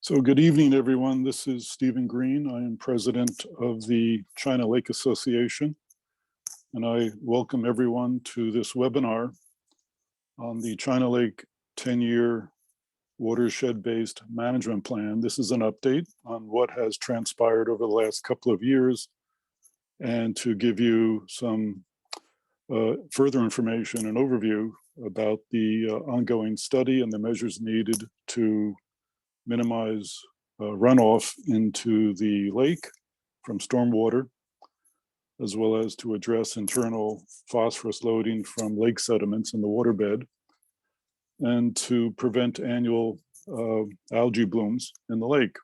So good evening, everyone. This is Stephen Green. I am president of the China Lake Association, and I welcome everyone to this webinar on the China Lake 10-year watershed-based management plan. This is an update on what has transpired over the last couple of years and to give you some further information and overview about the ongoing study and the measures needed to minimize runoff into the lake from stormwater, as well as to address internal phosphorus loading from lake sediments in the waterbed, and to prevent annual algae blooms in the lake.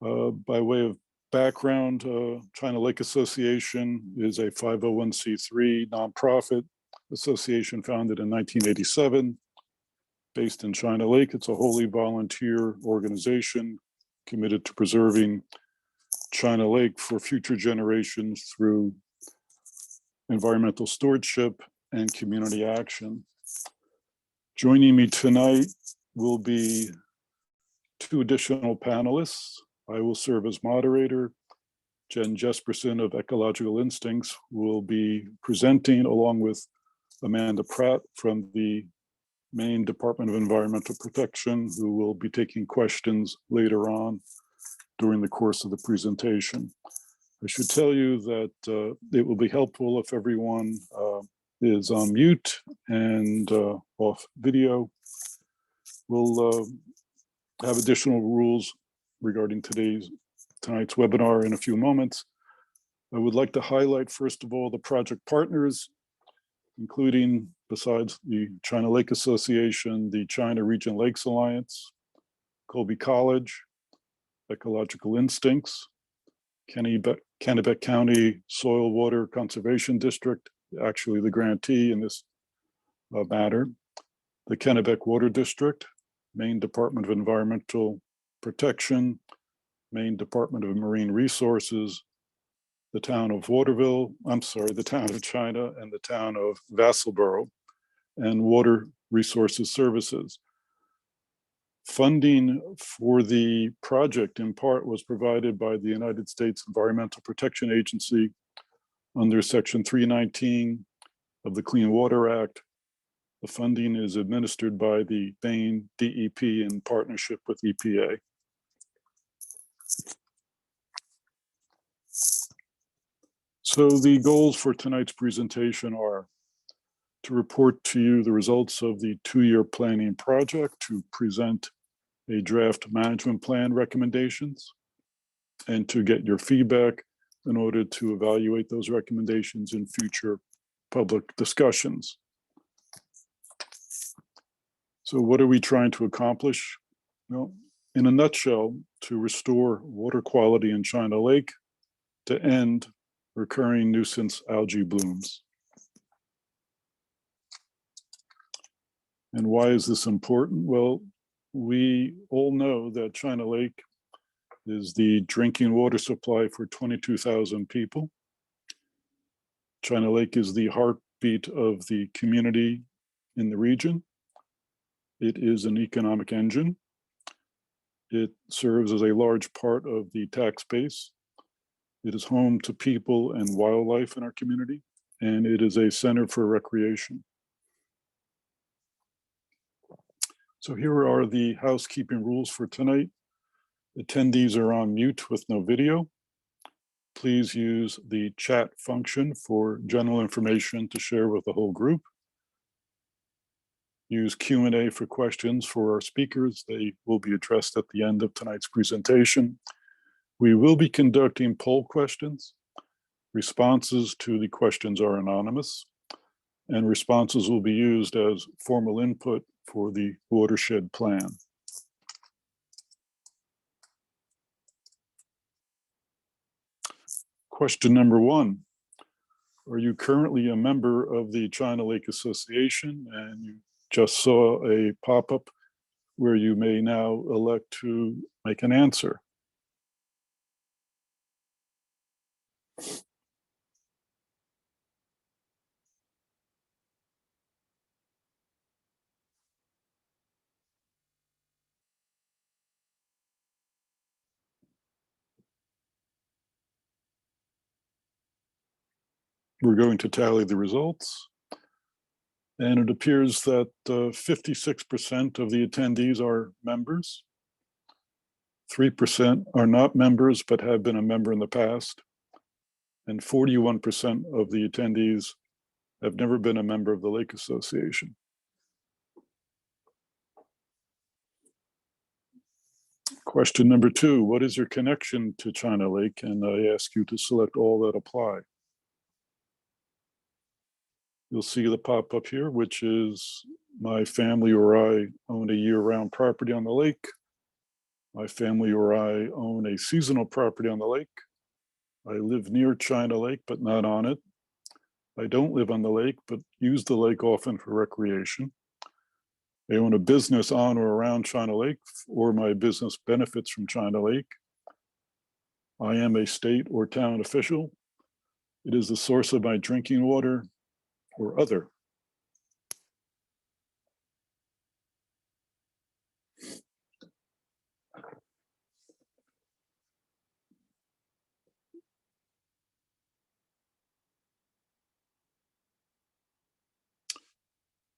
By way of background, China Lake Association is a 501c3 nonprofit association founded in 1987. Based in China Lake. It's a wholly volunteer organization committed to preserving China Lake for future generations through environmental stewardship and community action. Joining me tonight will be two additional panelists. I will serve as moderator. Jen Jesperson of Ecological Instincts will be presenting along with Amanda Pratt from the Maine Department of Environmental Protection, who will be taking questions later on during the course of the presentation. I should tell you that it will be helpful if everyone is on mute and off video. We'll have additional rules regarding tonight's webinar in a few moments. I would like to highlight, first of all, the project partners, including, besides the China Lake Association, the China Region Lakes Alliance, Colby College, Ecological Instincts, Kennebec County Soil Water Conservation District, actually the grantee in this matter, the Kennebec Water District, Maine Department of Environmental Protection, Maine Department of Marine Resources, the town of the town of China, and the town of Vassalboro, and Water Resources Services. Funding for the project in part was provided by the United States Environmental Protection Agency under Section 319 of the Clean Water Act. The funding is administered by the Maine DEP in partnership with EPA. So the goals for tonight's presentation are to report to you the results of the 2-year planning project, to present a draft management plan recommendations, and to get your feedback in order to evaluate those recommendations in future public discussions. So what are we trying to accomplish? Well, in a nutshell, to restore water quality in China Lake, to end recurring nuisance algae blooms. And why is this important? Well, we all know that China Lake is the drinking water supply for 22,000 people. China Lake is the heartbeat of the community in the region. It is an economic engine. It serves as a large part of the tax base. It is home to people and wildlife in our community, and it is a center for recreation. So here are the housekeeping rules for tonight. Attendees are on mute with no video. Please use the chat function for general information to share with the whole group. Use Q&A for questions for our speakers. They will be addressed at the end of tonight's presentation. We will be conducting poll questions. Responses to the questions are anonymous, and responses will be used as formal input for the watershed plan. Question number 1. Are you currently a member of the China Lake Association and you just saw a pop-up where you may now elect to make an answer? We're going to tally the results. And it appears that 56% of the attendees are members. 3% are not members, but have been a member in the past. And 41% of the attendees have never been a member of the Lake Association. Question number 2, what is your connection to China Lake? And I ask you to select all that apply. You'll see the pop-up here, which is my family or I own a year-round property on the lake. My family or I own a seasonal property on the lake. I live near China Lake, but not on it. I don't live on the lake, but use the lake often for recreation. I own a business on or around China Lake, or my business benefits from China Lake. I am a state or town official. It is the source of my drinking water, or other.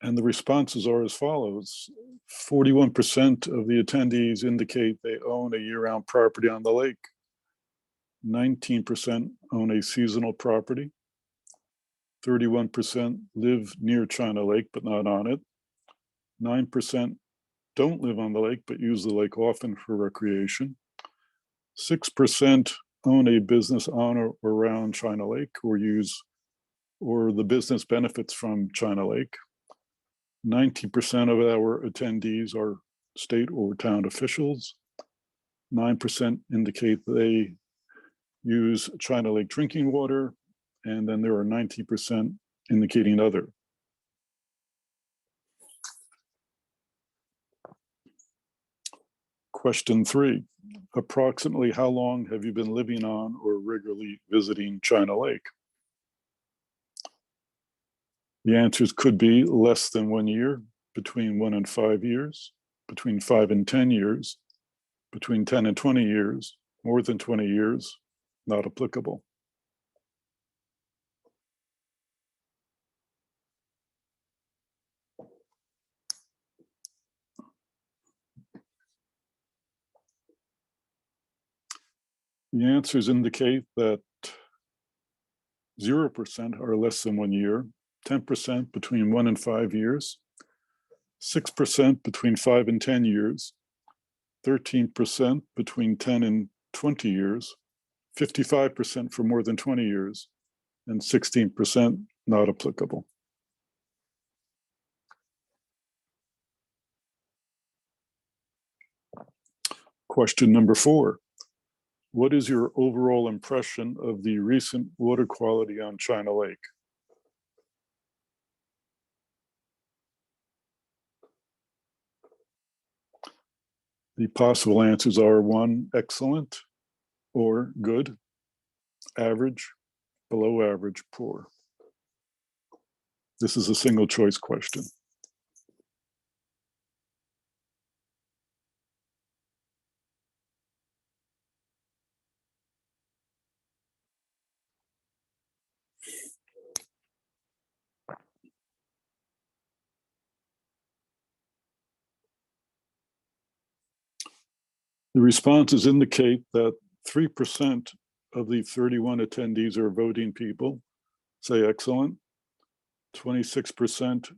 And the responses are as follows. 41% of the attendees indicate they own a year-round property on the lake. 19% own a seasonal property. 31% live near China Lake, but not on it. 9% don't live on the lake, but use the lake often for recreation. 6% own a business on or around China Lake, or the business benefits from China Lake. 90% of our attendees are state or town officials. 9% indicate they use China Lake drinking water, and then there are 90% indicating other. Question 3, approximately how long have you been living on or regularly visiting China Lake? The answers could be less than 1 year, between 1 and 5 years, between 5 and 10 years, between 10 and 20 years, more than 20 years, not applicable. The answers indicate that 0% are less than 1 year, 10% between 1 and 5 years, 6% between 5 and 10 years, 13% between 10 and 20 years, 55% for more than 20 years, and 16% not applicable. Question number 4. What is your overall impression of the recent water quality on China Lake? The possible answers are 1, excellent, or good, average, below average, poor. This is a single choice question. The responses indicate that 3% of the 31 attendees are voting people say excellent, 26%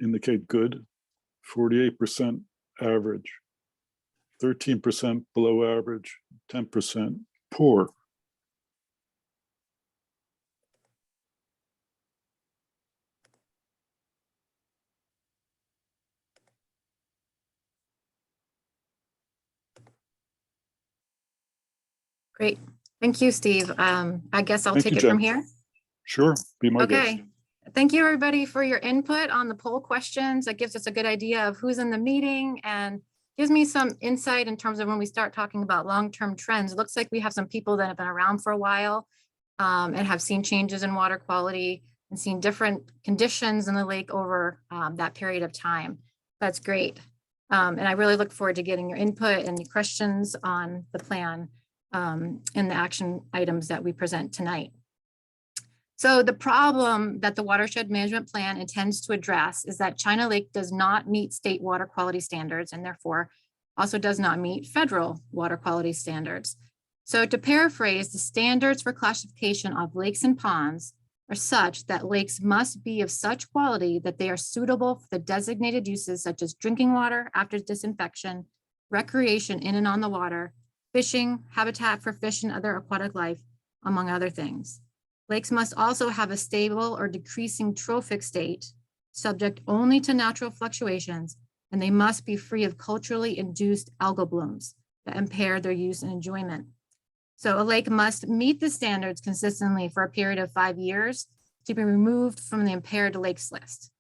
indicate good, 48% average, 13% below average, 10% poor. Great. Thank you, Steve. I guess I'll take it from here. Sure, be my guest. Okay. Thank you, everybody, for your input on the poll questions. That gives us a good idea of who's in the meeting and gives me some insight in terms of when we start talking about long-term trends. It looks like we have some people that have been around for a while and have seen changes in water quality and seen different conditions in the lake over that period of time. That's great. And I really look forward to getting your input and your questions on the plan and the action items that we present tonight. So the problem that the watershed management plan intends to address is that China Lake does not meet state water quality standards and therefore also does not meet federal water quality standards. So to paraphrase, the standards for classification of lakes and ponds are such that lakes must be of such quality that they are suitable for the designated uses such as drinking water after disinfection, recreation in and on the water, fishing, habitat for fish and other aquatic life, among other things. Lakes must also have a stable or decreasing trophic state, subject only to natural fluctuations, and they must be free of culturally induced algal blooms that impair their use and enjoyment. So a lake must meet the standards consistently for a period of 5 years to be removed from the impaired lakes list.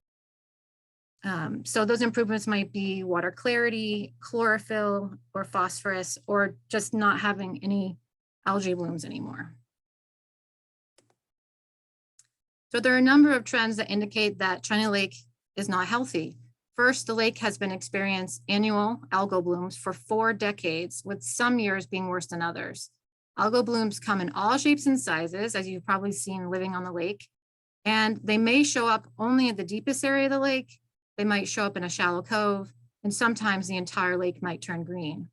So those improvements might be water clarity, chlorophyll, or phosphorus, or just not having any algae blooms anymore. So there are a number of trends that indicate that China Lake is not healthy. First, the lake has been experiencing annual algal blooms for 4 decades, with some years being worse than others. Algal blooms come in all shapes and sizes, as you've probably seen living on the lake, and they may show up only at the deepest area of the lake. They might show up in a shallow cove, and sometimes the entire lake might turn green.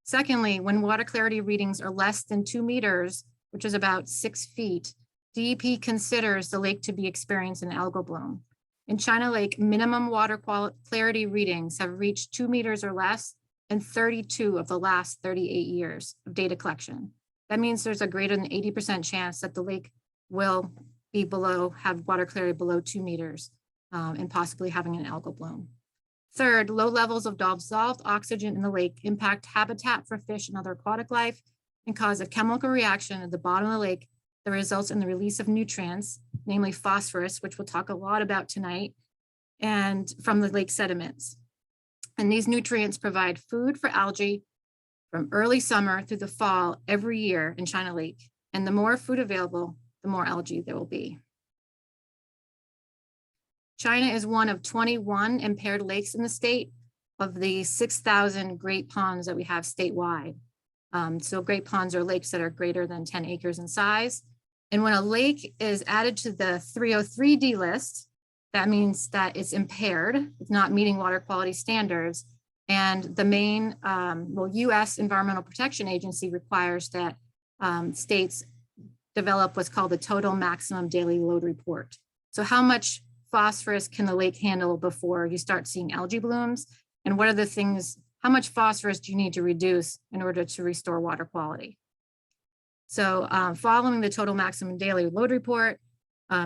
Secondly, when water clarity readings are less than 2 meters, which is about 6 feet, DEP considers the lake to be experiencing an algal bloom. In China Lake, minimum water clarity readings have reached 2 meters or less in 32 of the last 38 years of data collection. That means there's a greater than 80% chance that the lake will be have water clarity below 2 meters and possibly having an algal bloom. Third, low levels of dissolved oxygen in the lake impact habitat for fish and other aquatic life and cause a chemical reaction at the bottom of the lake that results in the release of nutrients, namely phosphorus, which we'll talk a lot about tonight, and from the lake sediments. And these nutrients provide food for algae from early summer through the fall every year in China Lake. And the more food available, the more algae there will be. China is one of 21 impaired lakes in the state of the 6,000 great ponds that we have statewide. So great ponds are lakes that are greater than 10 acres in size. And when a lake is added to the 303D list, that means that it's impaired, it's not meeting water quality standards. And the main, US Environmental Protection Agency requires that states develop what's called the total maximum daily load report. So how much phosphorus can the lake handle before you start seeing algae blooms? And what are the things, how much phosphorus do you need to reduce in order to restore water quality? So following the total maximum daily load report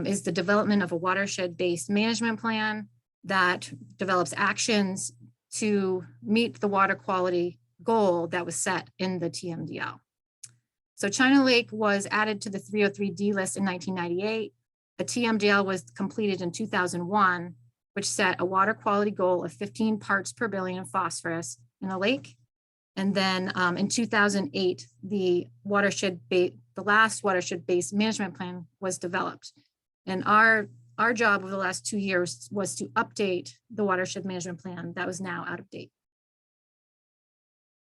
is the development of a watershed-based management plan that develops actions to meet the water quality goal that was set in the TMDL. So China Lake was added to the 303D list in 1998. The TMDL was completed in 2001, which set a water quality goal of 15 parts per billion of phosphorus in the lake. And then in 2008, the last watershed-based management plan was developed. And our job over the last 2 years was to update the watershed management plan that was now out of date.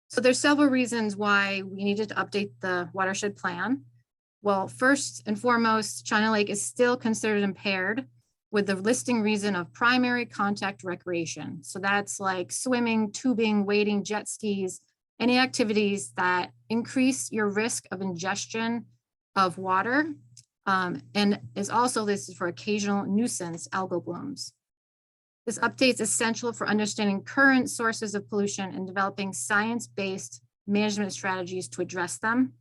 So there's several reasons why we needed to update the watershed plan. Well, first and foremost, China Lake is still considered impaired with the listing reason of primary contact recreation. So that's like swimming, tubing, wading, jet skis, any activities that increase your risk of ingestion of water, and is also listed for occasional nuisance algal blooms. This update is essential for understanding current sources of pollution and developing science-based management strategies to address them.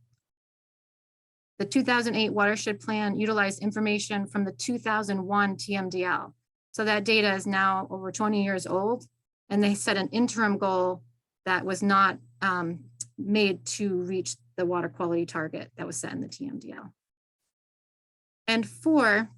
The 2008 watershed plan utilized information from the 2001 TMDL. So that data is now over 20 years old, and they set an interim goal that was not made to reach the water quality target that was set in the TMDL. And four,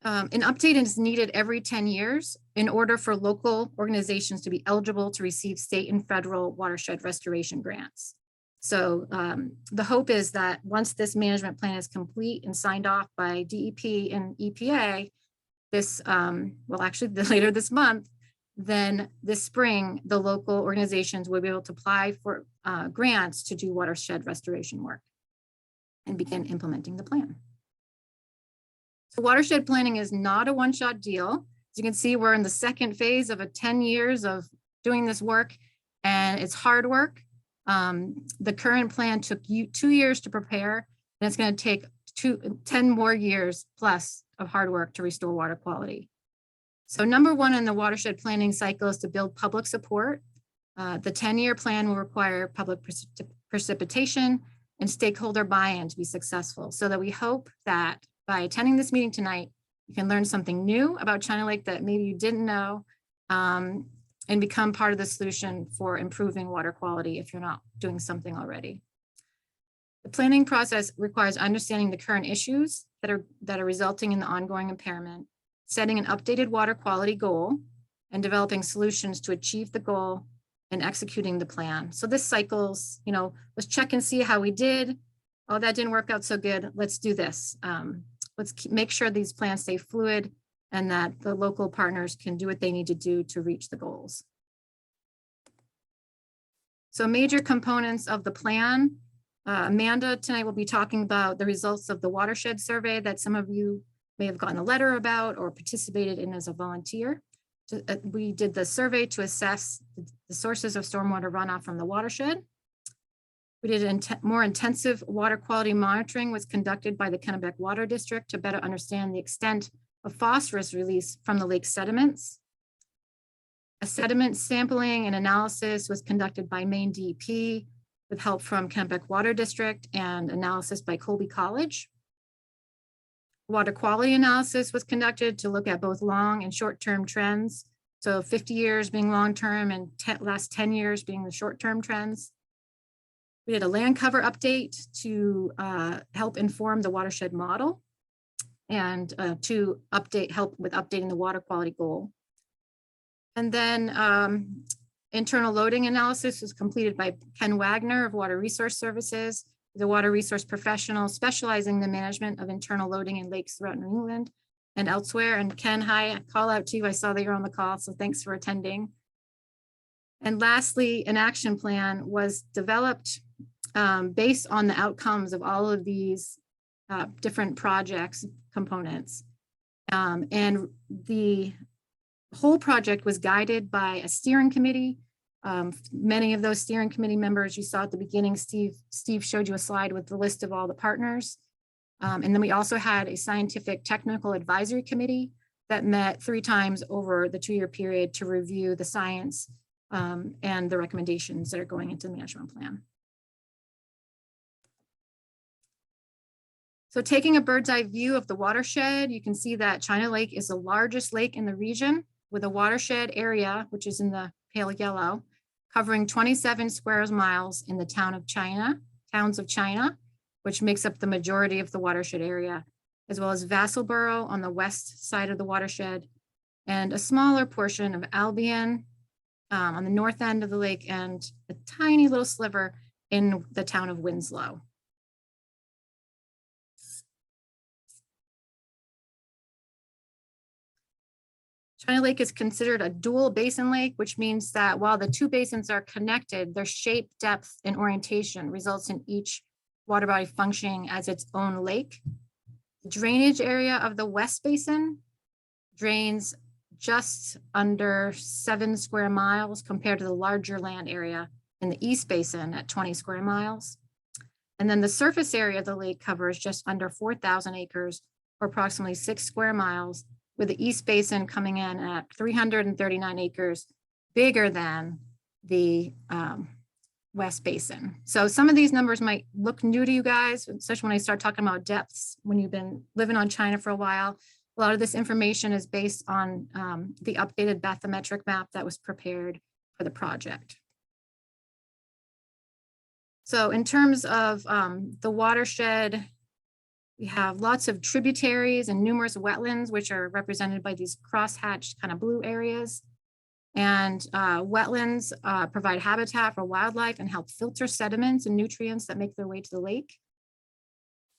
an update is needed every 10 years in order for local organizations to be eligible to receive state and federal watershed restoration grants. So the hope is that once this management plan is complete and signed off by DEP and EPA, this, well, actually later this month, then this spring, the local organizations will be able to apply for grants to do watershed restoration work and begin implementing the plan. So watershed planning is not a one-shot deal. As you can see, we're in the second phase of 10 years of doing this work, and it's hard work. The current plan took 2 years to prepare, and it's going to take 10 more years plus of hard work to restore water quality. So number one in the watershed planning cycle is to build public support. The 10-year plan will require public precipitation and stakeholder buy-in to be successful, so that we hope that by attending this meeting tonight, you can learn something new about China Lake that maybe you didn't know, and become part of the solution for improving water quality if you're not doing something already. The planning process requires understanding the current issues that are resulting in the ongoing impairment, setting an updated water quality goal, and developing solutions to achieve the goal and executing the plan. So this cycles, let's check and see how we did. Oh, that didn't work out so good. Let's do this. Let's make sure these plans stay fluid and that the local partners can do what they need to do to reach the goals. So major components of the plan. Amanda tonight will be talking about the results of the watershed survey that some of you may have gotten a letter about or participated in as a volunteer. We did the survey to assess the sources of stormwater runoff from the watershed. We did more intensive water quality monitoring was conducted by the Kennebec Water District to better understand the extent of phosphorus release from the lake sediments. A sediment sampling and analysis was conducted by Maine DEP with help from Kennebec Water District and analysis by Colby College. Water quality analysis was conducted to look at both long and short-term trends. So 50 years being long-term and last 10 years being the short-term trends. We did a land cover update to help inform the watershed model and to help with updating the water quality goal. And then internal loading analysis was completed by Ken Wagner of Water Resource Services, the water resource professional specializing in the management of internal loading in lakes throughout New England and elsewhere. And Ken, hi, I call out to you. I saw that you're on the call, so thanks for attending. And lastly, an action plan was developed based on the outcomes of all of these different projects components. And the whole project was guided by a steering committee. Many of those steering committee members you saw at the beginning, Steve showed you a slide with the list of all the partners. And then we also had a scientific technical advisory committee that met 3 times over the 2-year period to review the science and the recommendations that are going into the management plan. So taking a bird's eye view of the watershed, you can see that China Lake is the largest lake in the region with a watershed area, which is in the pale yellow, covering 27 square miles in the towns of China, which makes up the majority of the watershed area, as well as Vassalboro on the west side of the watershed, and a smaller portion of Albion on the north end of the lake, and a tiny little sliver in the town of Winslow. China Lake is considered a dual basin lake, which means that while the 2 basins are connected, their shape, depth, and orientation results in each water body functioning as its own lake. The drainage area of the West Basin drains just under 7 square miles compared to the larger land area in the East Basin at 20 square miles. And then the surface area of the lake covers just under 4,000 acres or approximately 6 square miles, with the East Basin coming in at 339 acres, bigger than the West Basin. So some of these numbers might look new to you guys, especially when I start talking about depths, when you've been living on China for a while. A lot of this information is based on the updated bathymetric map that was prepared for the project. So in terms of the watershed, we have lots of tributaries and numerous wetlands, which are represented by these cross-hatched kind of blue areas. And wetlands provide habitat for wildlife and help filter sediments and nutrients that make their way to the lake.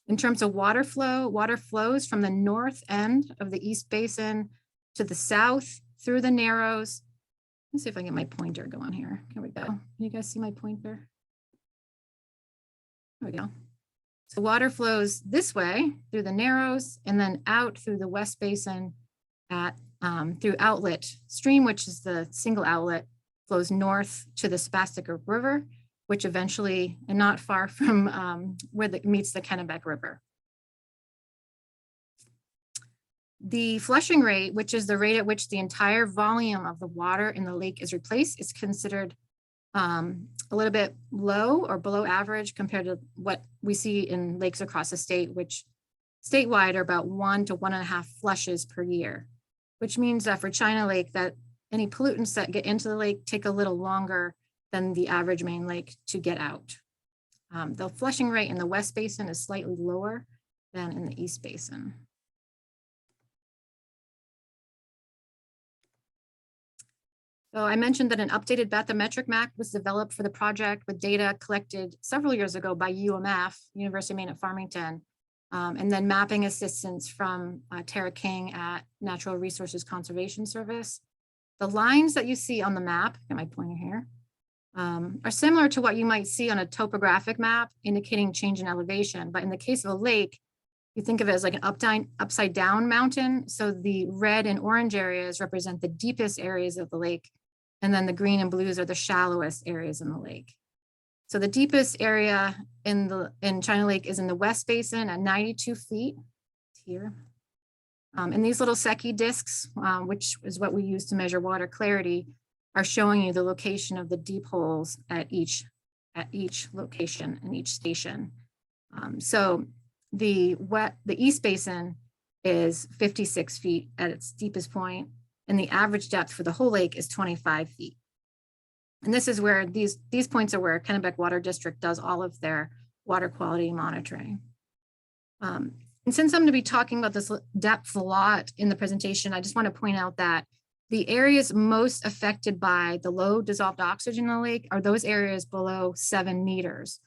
In terms of water flow, water flows from the north end of the East Basin to the south through the Narrows. Let's see if I can get my pointer going here. Here we go. Can you guys see my pointer? There we go. So water flows this way through the Narrows and then out through the West Basin at through outlet stream, which is the single outlet, flows north to the Spastika River, which eventually, and not far from where it meets the Kennebec River. The flushing rate, which is the rate at which the entire volume of the water in the lake is replaced, is considered a little bit low or below average compared to what we see in lakes across the state, which statewide are about 1 to 1.5 flushes per year, which means that for China Lake, that any pollutants that get into the lake take a little longer than the average main lake to get out. The flushing rate in the West Basin is slightly lower than in the East Basin. So I mentioned that an updated bathymetric map was developed for the project with data collected several years ago by UMF, University of Maine at Farmington, and then mapping assistance from Tara King at Natural Resources Conservation Service. The lines that you see on the map, get my pointer here, are similar to what you might see on a topographic map indicating change in elevation. But in the case of a lake, you think of it as like an upside down mountain. So the red and orange areas represent the deepest areas of the lake. And then the green and blues are the shallowest areas in the lake. So the deepest area in China Lake is in the West Basin at 92 feet here. And these little Secchi discs, which is what we use to measure water clarity, are showing you the location of the deep holes at each location in each station. So the East Basin is 56 feet at its deepest point, and the average depth for the whole lake is 25 feet. And this is where these points are where Kennebec Water District does all of their water quality monitoring. And since I'm going to be talking about this depth a lot in the presentation, I just want to point out that the areas most affected by the low dissolved oxygen in the lake are those areas below 7 meters.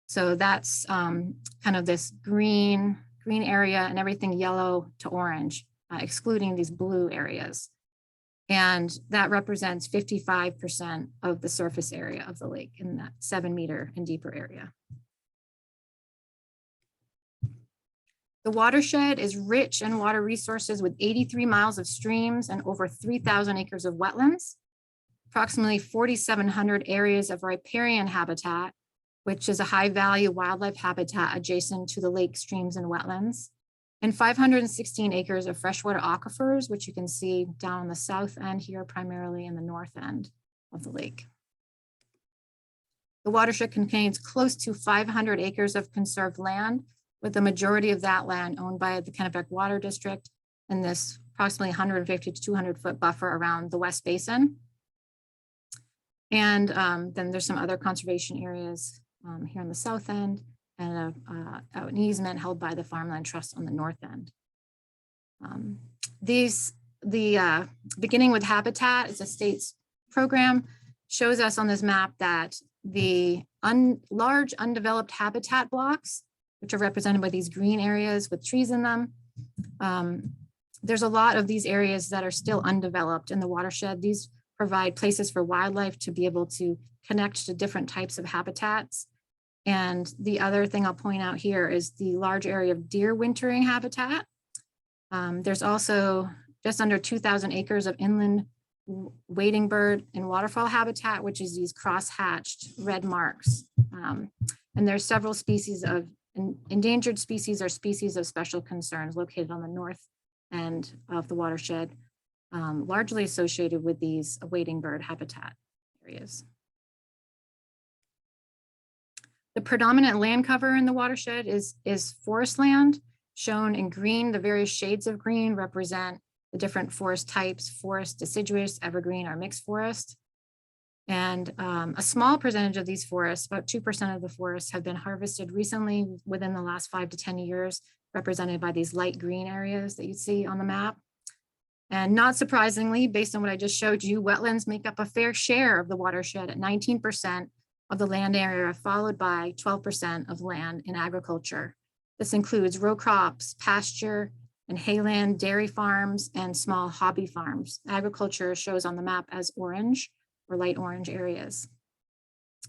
So that's kind of this green area and everything yellow to orange, excluding these blue areas. And that represents 55% of the surface area of the lake in that 7 meter and deeper area. The watershed is rich in water resources with 83 miles of streams and over 3,000 acres of wetlands, approximately 4,700 areas of riparian habitat, which is a high value wildlife habitat adjacent to the lake, streams, and wetlands, and 516 acres of freshwater aquifers, which you can see down on the south end here, primarily in the north end of the lake. The watershed contains close to 500 acres of conserved land, with the majority of that land owned by the Kennebec Water District and this approximately 150 to 200 foot buffer around the West Basin. And then there's some other conservation areas here on the south end and an easement held by the Farmland Trust on the north end. Beginning with habitat, it's a state's program, shows us on this map that the large undeveloped habitat blocks, which are represented by these green areas with trees in them. There's a lot of these areas that are still undeveloped in the watershed. These provide places for wildlife to be able to connect to different types of habitats. And the other thing I'll point out here is the large area of deer wintering habitat. There's also just under 2,000 acres of inland wading bird and waterfowl habitat, which is these cross-hatched red marks. And there's several species of endangered species or species of special concerns located on the north end of the watershed, largely associated with these wading bird habitat areas. The predominant land cover in the watershed is forest land, shown in green. The various shades of green represent the different forest types: forest, deciduous, evergreen, or mixed forest. And a small percentage of these forests, about 2% of the forests, have been harvested recently within the last 5 to 10 years, represented by these light green areas that you see on the map. And not surprisingly, based on what I just showed you, wetlands make up a fair share of the watershed at 19% of the land area, followed by 12% of land in agriculture. This includes row crops, pasture, and hayland, dairy farms, and small hobby farms. Agriculture shows on the map as orange or light orange areas.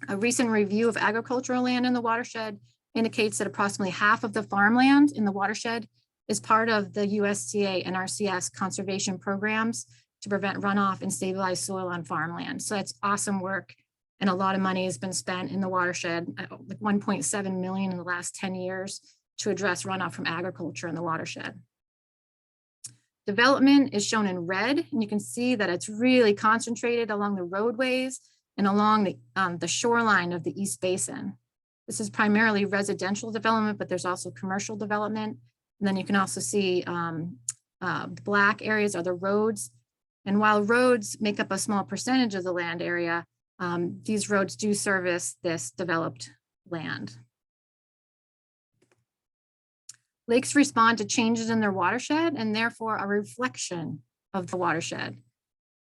A recent review of agricultural land in the watershed indicates that approximately half of the farmland in the watershed is part of the USDA and RCS conservation programs to prevent runoff and stabilize soil on farmland. So that's awesome work. And a lot of money has been spent in the watershed, like 1.7 million in the last 10 years to address runoff from agriculture in the watershed. Development is shown in red, and you can see that it's really concentrated along the roadways and along the shoreline of the East Basin. This is primarily residential development, but there's also commercial development. And then you can also see the black areas are the roads. And while roads make up a small percentage of the land area, these roads do service this developed land. Lakes respond to changes in their watershed and therefore a reflection of the watershed.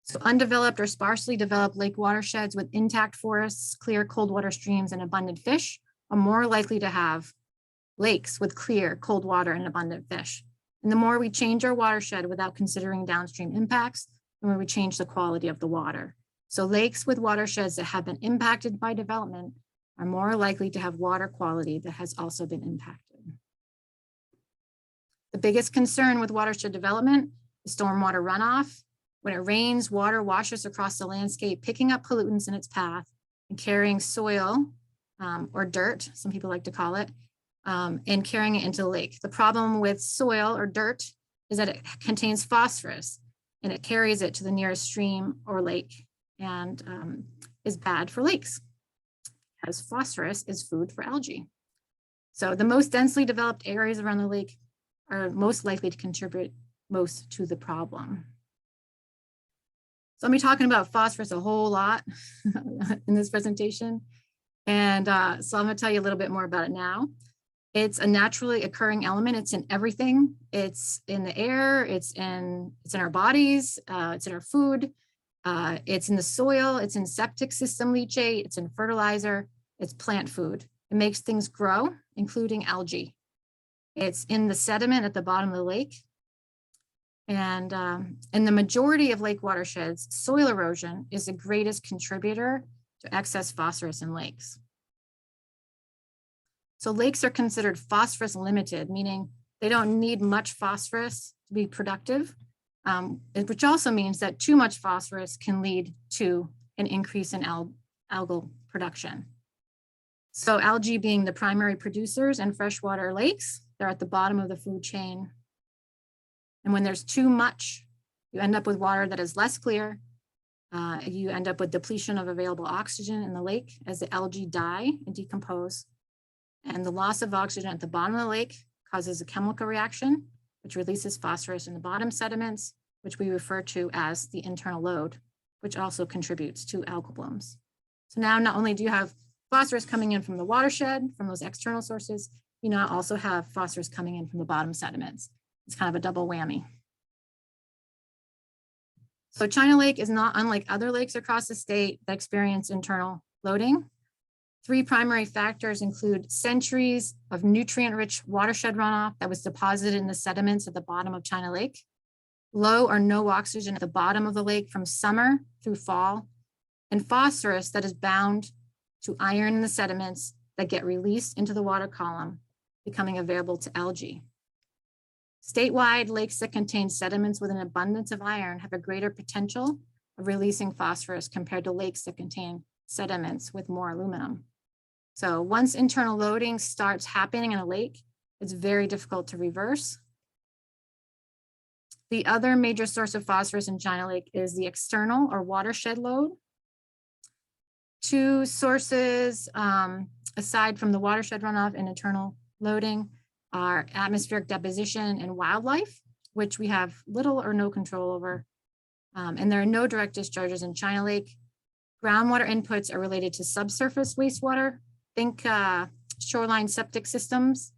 So undeveloped or sparsely developed lake watersheds with intact forests, clear cold water streams, and abundant fish are more likely to have lakes with clear cold water and abundant fish. And the more we change our watershed without considering downstream impacts, the more we change the quality of the water. So lakes with watersheds that have been impacted by development are more likely to have water quality that has also been impacted. The biggest concern with watershed development is stormwater runoff. When it rains, water washes across the landscape, picking up pollutants in its path and carrying soil or dirt, some people like to call it, and carrying it into the lake. The problem with soil or dirt is that it contains phosphorus and it carries it to the nearest stream or lake and is bad for lakes, as phosphorus is food for algae. So the most densely developed areas around the lake are most likely to contribute most to the problem. So I'll be talking about phosphorus a whole lot in this presentation. And so I'm gonna tell you a little bit more about it now. It's a naturally occurring element. It's in everything. It's in the air, it's in our bodies, it's in our food, it's in the soil, it's in septic system leachate, it's in fertilizer, it's plant food. It makes things grow, including algae. It's in the sediment at the bottom of the lake. And in the majority of lake watersheds, soil erosion is the greatest contributor to excess phosphorus in lakes. So lakes are considered phosphorus limited, meaning they don't need much phosphorus to be productive, which also means that too much phosphorus can lead to an increase in algal production. So algae being the primary producers in freshwater lakes, they're at the bottom of the food chain. And when there's too much, you end up with water that is less clear. You end up with depletion of available oxygen in the lake as the algae die and decompose. And the loss of oxygen at the bottom of the lake causes a chemical reaction, which releases phosphorus in the bottom sediments, which we refer to as the internal load, which also contributes to algal blooms. So now not only do you have phosphorus coming in from the watershed, from those external sources, you now also have phosphorus coming in from the bottom sediments. It's kind of a double whammy. So China Lake is not unlike other lakes across the state that experience internal loading. Three primary factors include centuries of nutrient-rich watershed runoff that was deposited in the sediments at the bottom of China Lake, low or no oxygen at the bottom of the lake from summer through fall, and phosphorus that is bound to iron in the sediments that get released into the water column, becoming available to algae. Statewide, lakes that contain sediments with an abundance of iron have a greater potential of releasing phosphorus compared to lakes that contain sediments with more aluminum. So once internal loading starts happening in a lake, it's very difficult to reverse. The other major source of phosphorus in China Lake is the external or watershed load. Two sources, aside from the watershed runoff and internal loading, are atmospheric deposition and wildlife, which we have little or no control over. And there are no direct discharges in China Lake. Groundwater inputs are related to subsurface wastewater. Think shoreline septic systems.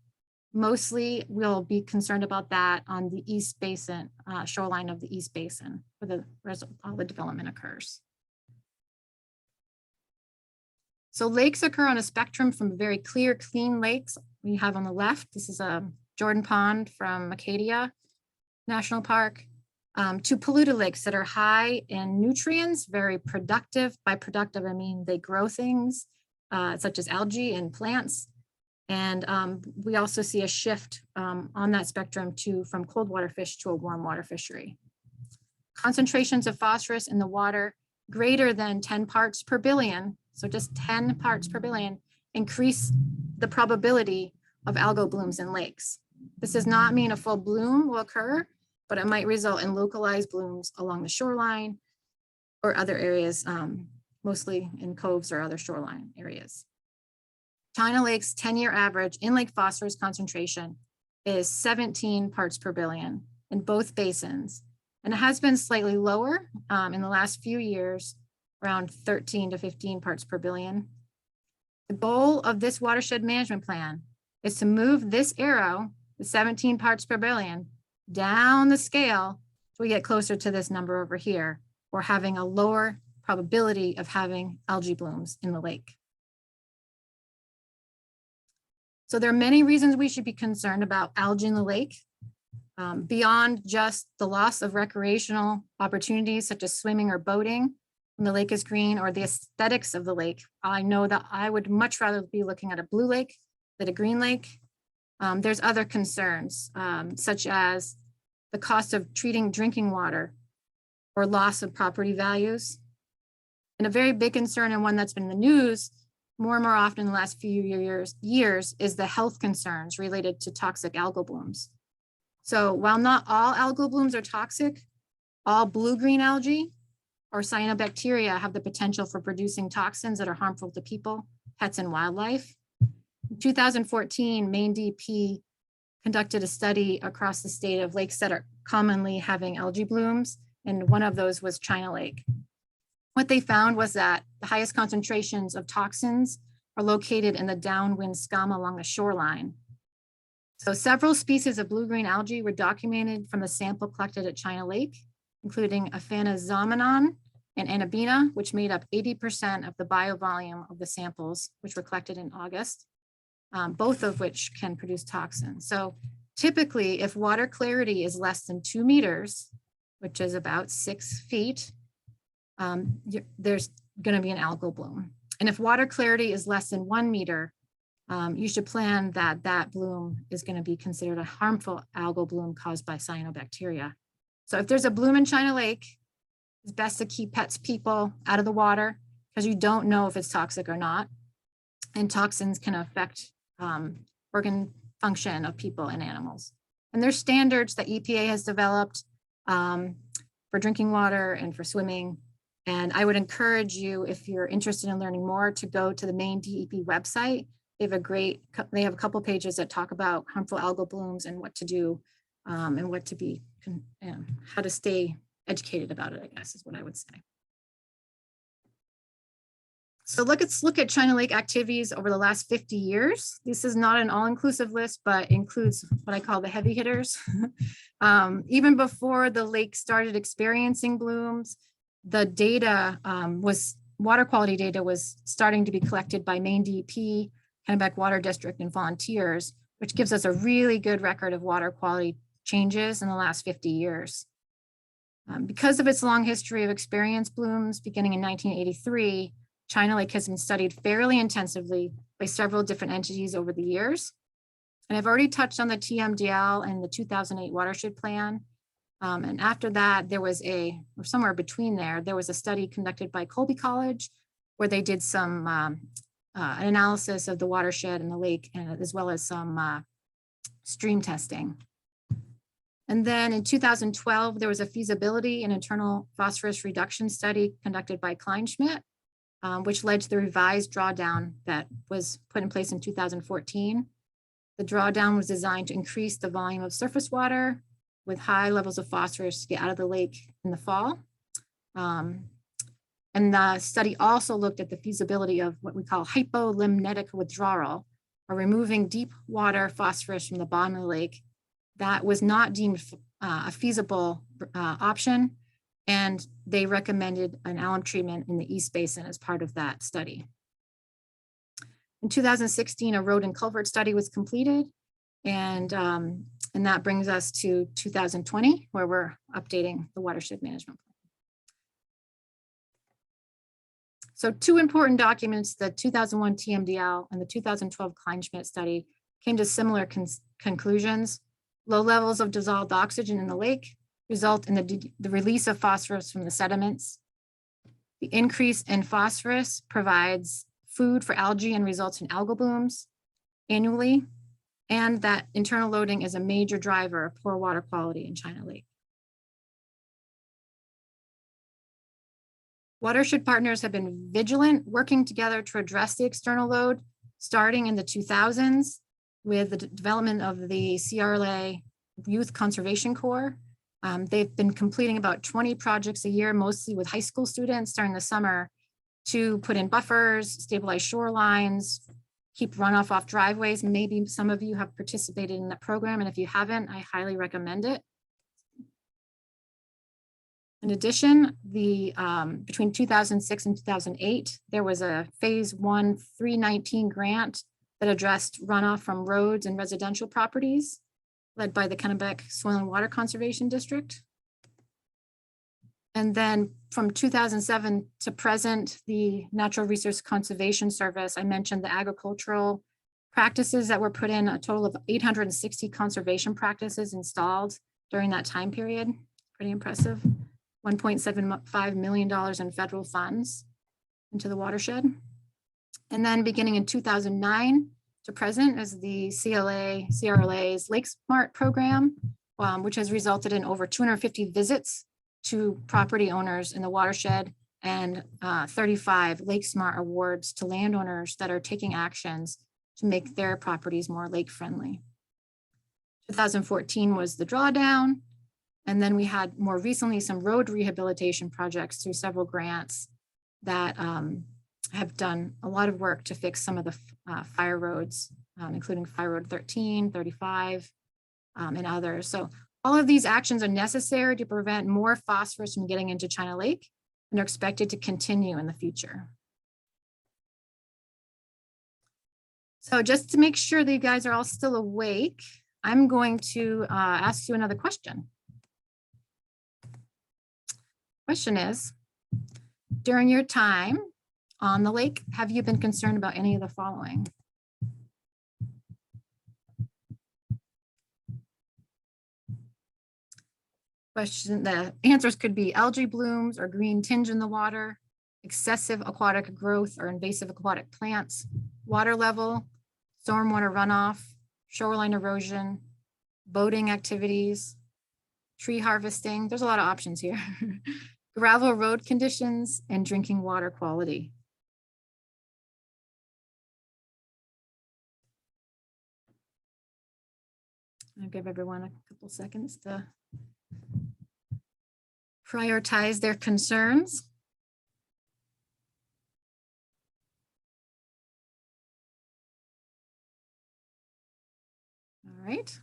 Mostly we'll be concerned about that on the East Basin, shoreline of the East Basin, where all the development occurs. So lakes occur on a spectrum from very clear, clean lakes. We have on the left, this is a Jordan Pond from Acadia National Park, to polluted lakes that are high in nutrients, very productive. By productive, I mean they grow things such as algae and plants. And we also see a shift on that spectrum from cold water fish to a warm water fishery. Concentrations of phosphorus in the water greater than 10 parts per billion, so just 10 parts per billion, increase the probability of algal blooms in lakes. This does not mean a full bloom will occur, but it might result in localized blooms along the shoreline or other areas, mostly in coves or other shoreline areas. China Lake's 10-year average in-lake phosphorus concentration is 17 parts per billion in both basins. And it has been slightly lower in the last few years, around 13 to 15 parts per billion. The goal of this watershed management plan is to move this arrow, the 17 parts per billion, down the scale so we get closer to this number over here, or having a lower probability of having algae blooms in the lake. So there are many reasons we should be concerned about algae in the lake, beyond just the loss of recreational opportunities such as swimming or boating when the lake is green, or the aesthetics of the lake. I know that I would much rather be looking at a blue lake than a green lake. There's other concerns, such as the cost of treating drinking water or loss of property values. And a very big concern, and one that's been in the news more and more often in the last few years is the health concerns related to toxic algal blooms. So while not all algal blooms are toxic, all blue-green algae or cyanobacteria have the potential for producing toxins that are harmful to people, pets, and wildlife. In 2014, Maine DEP conducted a study across the state of lakes that are commonly having algae blooms, and one of those was China Lake. What they found was that the highest concentrations of toxins are located in the downwind scum along the shoreline. So several species of blue-green algae were documented from the sample collected at China Lake, including Aphanizomenon and Anabina, which made up 80% of the biovolume of the samples, which were collected in August, both of which can produce toxins. So typically, if water clarity is less than 2 meters, which is about 6 feet, there's going to be an algal bloom. And if water clarity is less than 1 meter, you should plan that that bloom is going to be considered a harmful algal bloom caused by cyanobacteria. So if there's a bloom in China Lake, it's best to keep pets, people out of the water because you don't know if it's toxic or not. And toxins can affect organ function of people and animals. And there's standards that EPA has developed for drinking water and for swimming. And I would encourage you, if you're interested in learning more, to go to the Maine DEP website. They have a couple pages that talk about harmful algal blooms and what to do and what to be, how to stay educated about it, I guess is what I would say. So let's look at China Lake activities over the last 50 years. This is not an all-inclusive list, but includes what I call the heavy hitters. Even before the lake started experiencing blooms, the data water quality data was starting to be collected by Maine DEP, Kennebec Water District, and volunteers, which gives us a really good record of water quality changes in the last 50 years. Because of its long history of experienced blooms beginning in 1983, China Lake has been studied fairly intensively by several different entities over the years. And I've already touched on the TMDL and the 2008 watershed plan. And after that, there was or somewhere between there was a study conducted by Colby College where they did some an analysis of the watershed and the lake, and as well as some stream testing. And then in 2012, there was a feasibility and internal phosphorus reduction study conducted by Kleinschmidt, which led to the revised drawdown that was put in place in 2014. The drawdown was designed to increase the volume of surface water with high levels of phosphorus to get out of the lake in the fall. And the study also looked at the feasibility of what we call hypolimnetic withdrawal, or removing deep water phosphorus from the bottom of the lake. That was not deemed a feasible option, and they recommended an alum treatment in the East Basin as part of that study. In 2016, a road and culvert study was completed, and that brings us to 2020, where we're updating the watershed management plan. So two important documents, the 2001 TMDL and the 2012 Kleinschmidt study, came to similar conclusions. Low levels of dissolved oxygen in the lake result in the release of phosphorus from the sediments. The increase in phosphorus provides food for algae and results in algal blooms annually, and that internal loading is a major driver of poor water quality in China Lake. Watershed partners have been vigilant, working together to address the external load, starting in the 2000s with the development of the CRLA Youth Conservation Corps. They've been completing about 20 projects a year, mostly with high school students during the summer, to put in buffers, stabilize shorelines, keep runoff off driveways. Maybe some of you have participated in that program, and if you haven't, I highly recommend it. In addition, between 2006 and 2008, there was a phase 1 319 grant that addressed runoff from roads and residential properties, led by the Kennebec Soil and Water Conservation District. And then from 2007 to present, the Natural Resource Conservation Service, I mentioned the agricultural practices that were put in, a total of 860 conservation practices installed during that time period. Pretty impressive. $1.75 million in federal funds into the watershed. And then beginning in 2009 to present is the CRLA's Lake Smart program, which has resulted in over 250 visits to property owners in the watershed and 35 Lake Smart awards to landowners that are taking actions to make their properties more lake friendly. 2014 was the drawdown. And then we had more recently some road rehabilitation projects through several grants that have done a lot of work to fix some of the fire roads, including Fire Road 13, 35, and others. So all of these actions are necessary to prevent more phosphorus from getting into China Lake, and are expected to continue in the future. So just to make sure that you guys are all still awake, I'm going to ask you another question. Question is, during your time on the lake, have you been concerned about any of the following? Question, the answers could be algae blooms or green tinge in the water, excessive aquatic growth or invasive aquatic plants, water level, stormwater runoff, shoreline erosion, boating activities, tree harvesting. There's a lot of options here. Gravel road conditions, and drinking water quality. I'll give everyone a couple seconds to prioritize their concerns. All right,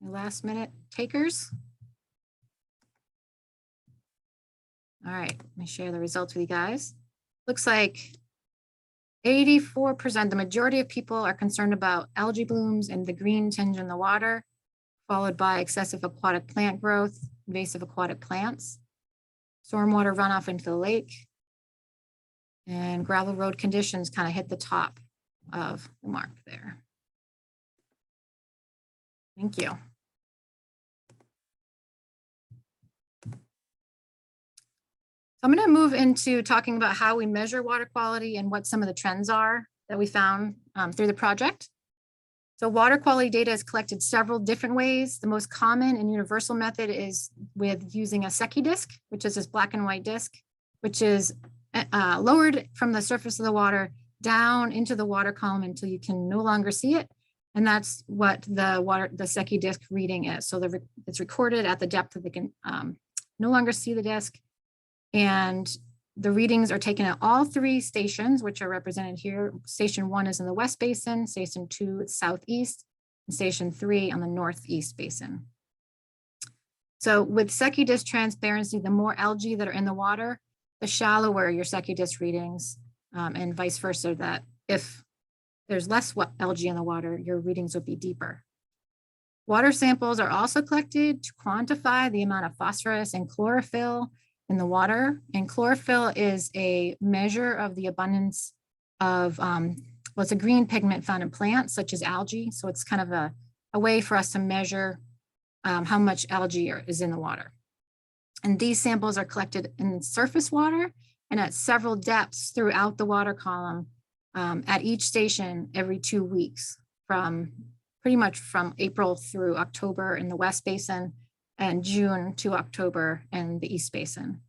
last minute takers. All right, let me share the results with you guys. Looks like 84%, the majority of people are concerned about algae blooms and the green tinge in the water, followed by excessive aquatic plant growth, invasive aquatic plants, stormwater runoff into the lake, and gravel road conditions kind of hit the top of the mark there. Thank you. I'm going to move into talking about how we measure water quality and what some of the trends are that we found through the project. So water quality data is collected several different ways. The most common and universal method is with using a Secchi disc, which is this black and white disc, which is lowered from the surface of the water down into the water column until you can no longer see it. And that's what the Secchi disc reading is. So it's recorded at the depth that they can no longer see the disc. And the readings are taken at all three stations, which are represented here. Station 1 is in the West Basin, Station 2 is Southeast, and Station 3 on the Northeast Basin. So with Secchi disc transparency, the more algae that are in the water, the shallower your Secchi disc readings, and vice versa, that if there's less algae in the water, your readings will be deeper. Water samples are also collected to quantify the amount of phosphorus and chlorophyll in the water. And chlorophyll is a measure of the abundance of, well, it's a green pigment found in plants such as algae. So it's kind of a way for us to measure how much algae is in the water. And these samples are collected in surface water and at several depths throughout the water column at each station every 2 weeks, from pretty much from April through October in the West Basin and June to October in the East Basin.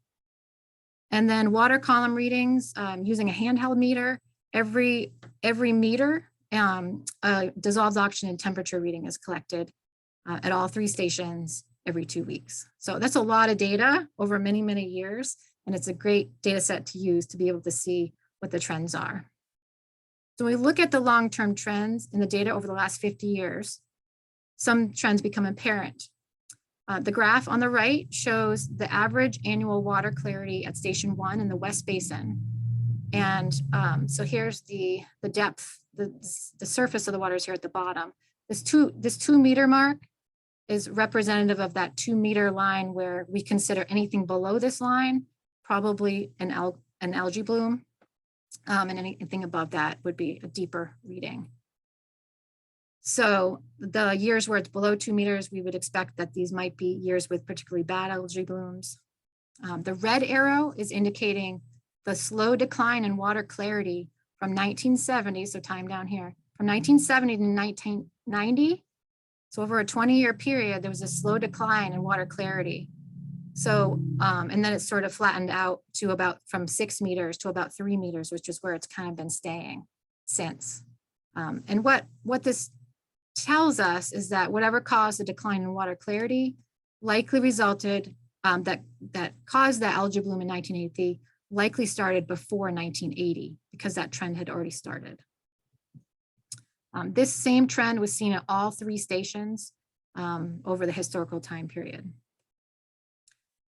And then water column readings using a handheld meter. Every meter, dissolved oxygen and temperature reading is collected at all 3 stations every 2 weeks. So that's a lot of data over many, many years. And it's a great data set to use to be able to see what the trends are. So we look at the long-term trends in the data over the last 50 years. Some trends become apparent. The graph on the right shows the average annual water clarity at Station 1 in the West Basin. And so here's the depth, the surface of the water is here at the bottom. This 2 meter mark is representative of that 2 meter line where we consider anything below this line probably an algae bloom. And anything above that would be a deeper reading. So the years where it's below 2 meters, we would expect that these might be years with particularly bad algae blooms. The red arrow is indicating the slow decline in water clarity from 1970, so time down here, from 1970 to 1990. So over a 20-year period, there was a slow decline in water clarity. So, and then it sort of flattened out to about from 6 meters to about 3 meters, which is where it's kind of been staying since. And what this tells us is that whatever caused the decline in water clarity likely resulted, that caused the algae bloom in 1980 likely started before 1980 because that trend had already started. This same trend was seen at all 3 stations over the historical time period.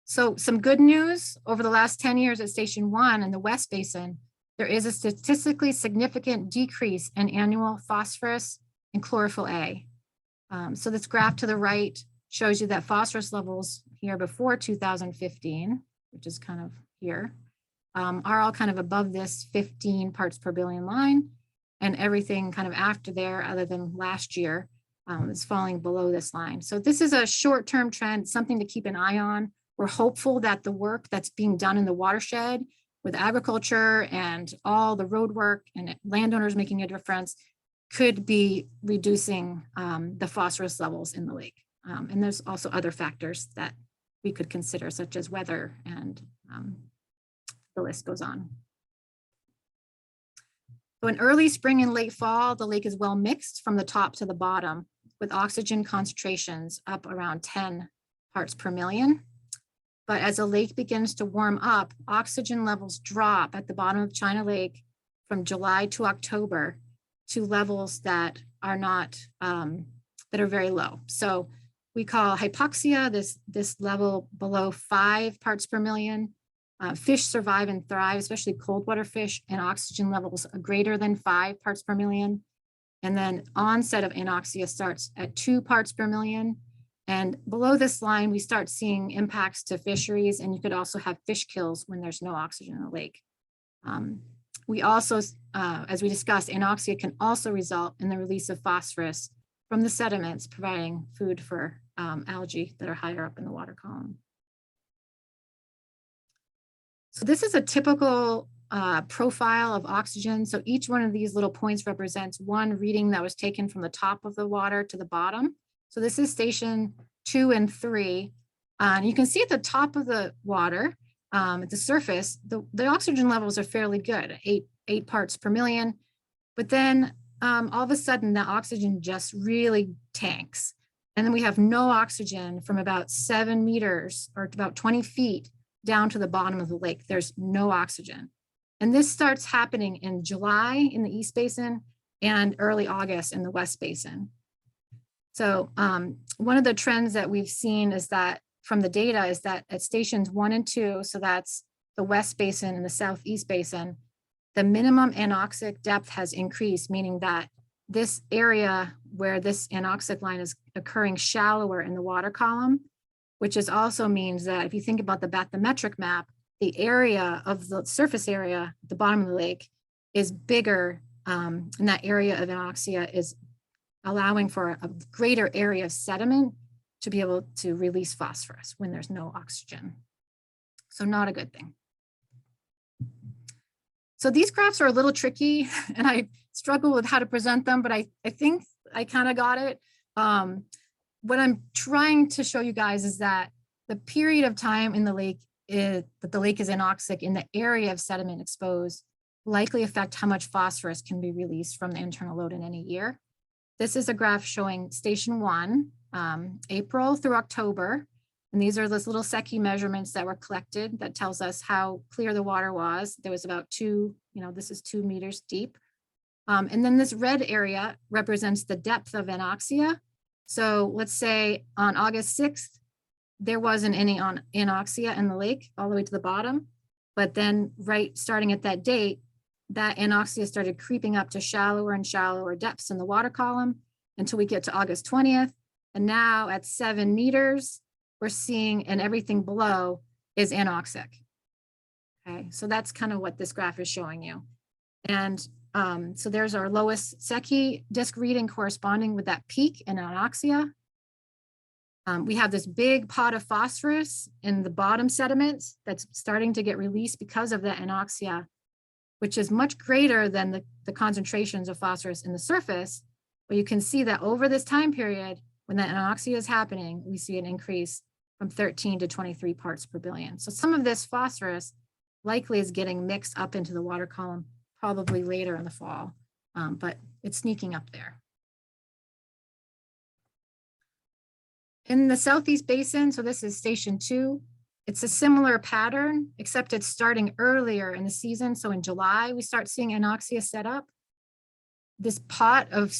So some good news, over the last 10 years at Station 1 in the West Basin, there is a statistically significant decrease in annual phosphorus and chlorophyll A. So this graph to the right shows you that phosphorus levels here before 2015, which is kind of here, are all kind of above this 15 parts per billion line, and everything kind of after there, other than last year, is falling below this line. So this is a short-term trend, something to keep an eye on. We're hopeful that the work that's being done in the watershed with agriculture and all the road work and landowners making a difference could be reducing the phosphorus levels in the lake. And there's also other factors that we could consider, such as weather, and the list goes on. So in early spring and late fall, the lake is well mixed from the top to the bottom, with oxygen concentrations up around 10 parts per million. But as the lake begins to warm up, oxygen levels drop at the bottom of China Lake from July to October to levels that are not, that are very low. So we call hypoxia this level below 5 parts per million. Fish survive and thrive, especially cold water fish, and oxygen levels greater than 5 parts per million. And then onset of anoxia starts at 2 parts per million. And below this line, we start seeing impacts to fisheries, and you could also have fish kills when there's no oxygen in the lake. We also, as we discussed, anoxia can also result in the release of phosphorus from the sediments, providing food for algae that are higher up in the water column. So this is a typical profile of oxygen. So each one of these little points represents one reading that was taken from the top of the water to the bottom. So this is Station 2 and 3. And you can see at the top of the water, at the surface, the oxygen levels are fairly good, 8 parts per million. But then all of a sudden, the oxygen just really tanks. And then we have no oxygen from about 7 meters or about 20 feet down to the bottom of the lake. There's no oxygen. And this starts happening in July in the East Basin and early August in the West Basin. So one of the trends that we've seen is that from the data is that at Stations 1 and 2, so that's the West Basin and the Southeast Basin, the minimum anoxic depth has increased, meaning that this area where this anoxic line is occurring shallower in the water column, which is also means that if you think about the bathymetric map, the area of the surface area at the bottom of the lake is bigger, and that area of anoxia is allowing for a greater area of sediment to be able to release phosphorus when there's no oxygen. So not a good thing. So these graphs are a little tricky and I struggle with how to present them, but I think I kind of got it. What I'm trying to show you guys is that the period of time in the lake that the lake is anoxic in the area of sediment exposed likely affect how much phosphorus can be released from the internal load in any year. This is a graph showing station 1, April through October. And these are those little Secchi measurements that were collected that tells us how clear the water was. There was about this is 2 meters deep. And then this red area represents the depth of anoxia. So let's say on August 6th, there wasn't any anoxia in the lake all the way to the bottom. But then starting at that date, that anoxia started creeping up to shallower and shallower depths in the water column until we get to August 20th. And now at 7 meters, we're seeing, and everything below is anoxic. Okay, so that's kind of what this graph is showing you. And so there's our lowest Secchi disk reading corresponding with that peak in anoxia. We have this big pot of phosphorus in the bottom sediments that's starting to get released because of that anoxia, which is much greater than the concentrations of phosphorus in the surface. But you can see that over this time period, when that anoxia is happening, we see an increase from 13 to 23 parts per billion. So some of this phosphorus likely is getting mixed up into the water column, probably later in the fall, but it's sneaking up there. In the Southeast Basin, so this is station 2, it's a similar pattern, except it's starting earlier in the season. So in July, we start seeing anoxia set up. This pot of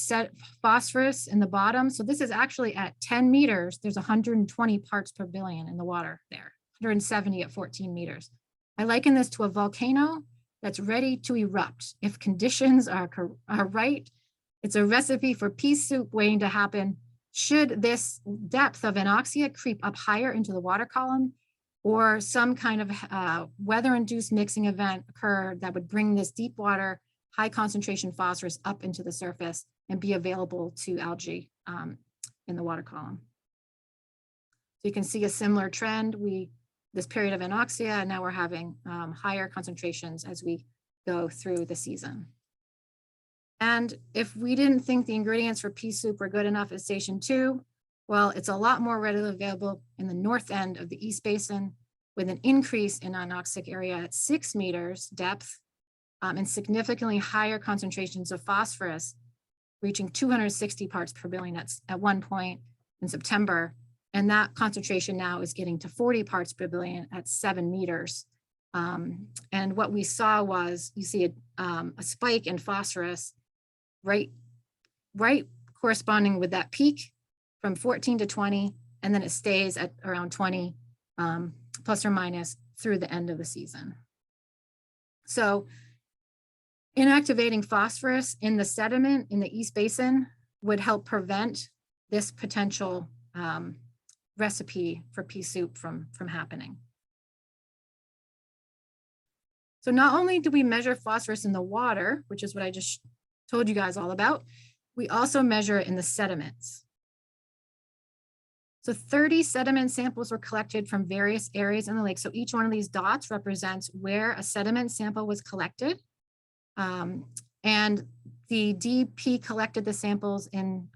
phosphorus in the bottom. So this is actually at 10 meters, there's 120 parts per billion in the water there, 170 at 14 meters. I liken this to a volcano that's ready to erupt. If conditions are right, it's a recipe for pea soup waiting to happen should this depth of anoxia creep up higher into the water column, or some kind of weather-induced mixing event occur that would bring this deep water, high concentration phosphorus up into the surface and be available to algae in the water column. So you can see a similar trend. This period of anoxia, and now we're having higher concentrations as we go through the season. And if we didn't think the ingredients for pea soup were good enough at station 2, well, it's a lot more readily available in the north end of the East Basin with an increase in anoxic area at 6 meters depth and significantly higher concentrations of phosphorus, reaching 260 parts per billion at one point in September. And that concentration now is getting to 40 parts per billion at 7 meters. And what we saw was, you see a spike in phosphorus right corresponding with that peak from 14 to 20, and then it stays at around 20 plus or minus through the end of the season. So inactivating phosphorus in the sediment in the East Basin would help prevent this potential recipe for pea soup from happening. So not only do we measure phosphorus in the water, which is what I just told you guys all about, we also measure it in the sediments. So 30 sediment samples were collected from various areas in the lake. So each one of these dots represents where a sediment sample was collected. And the DP collected the samples in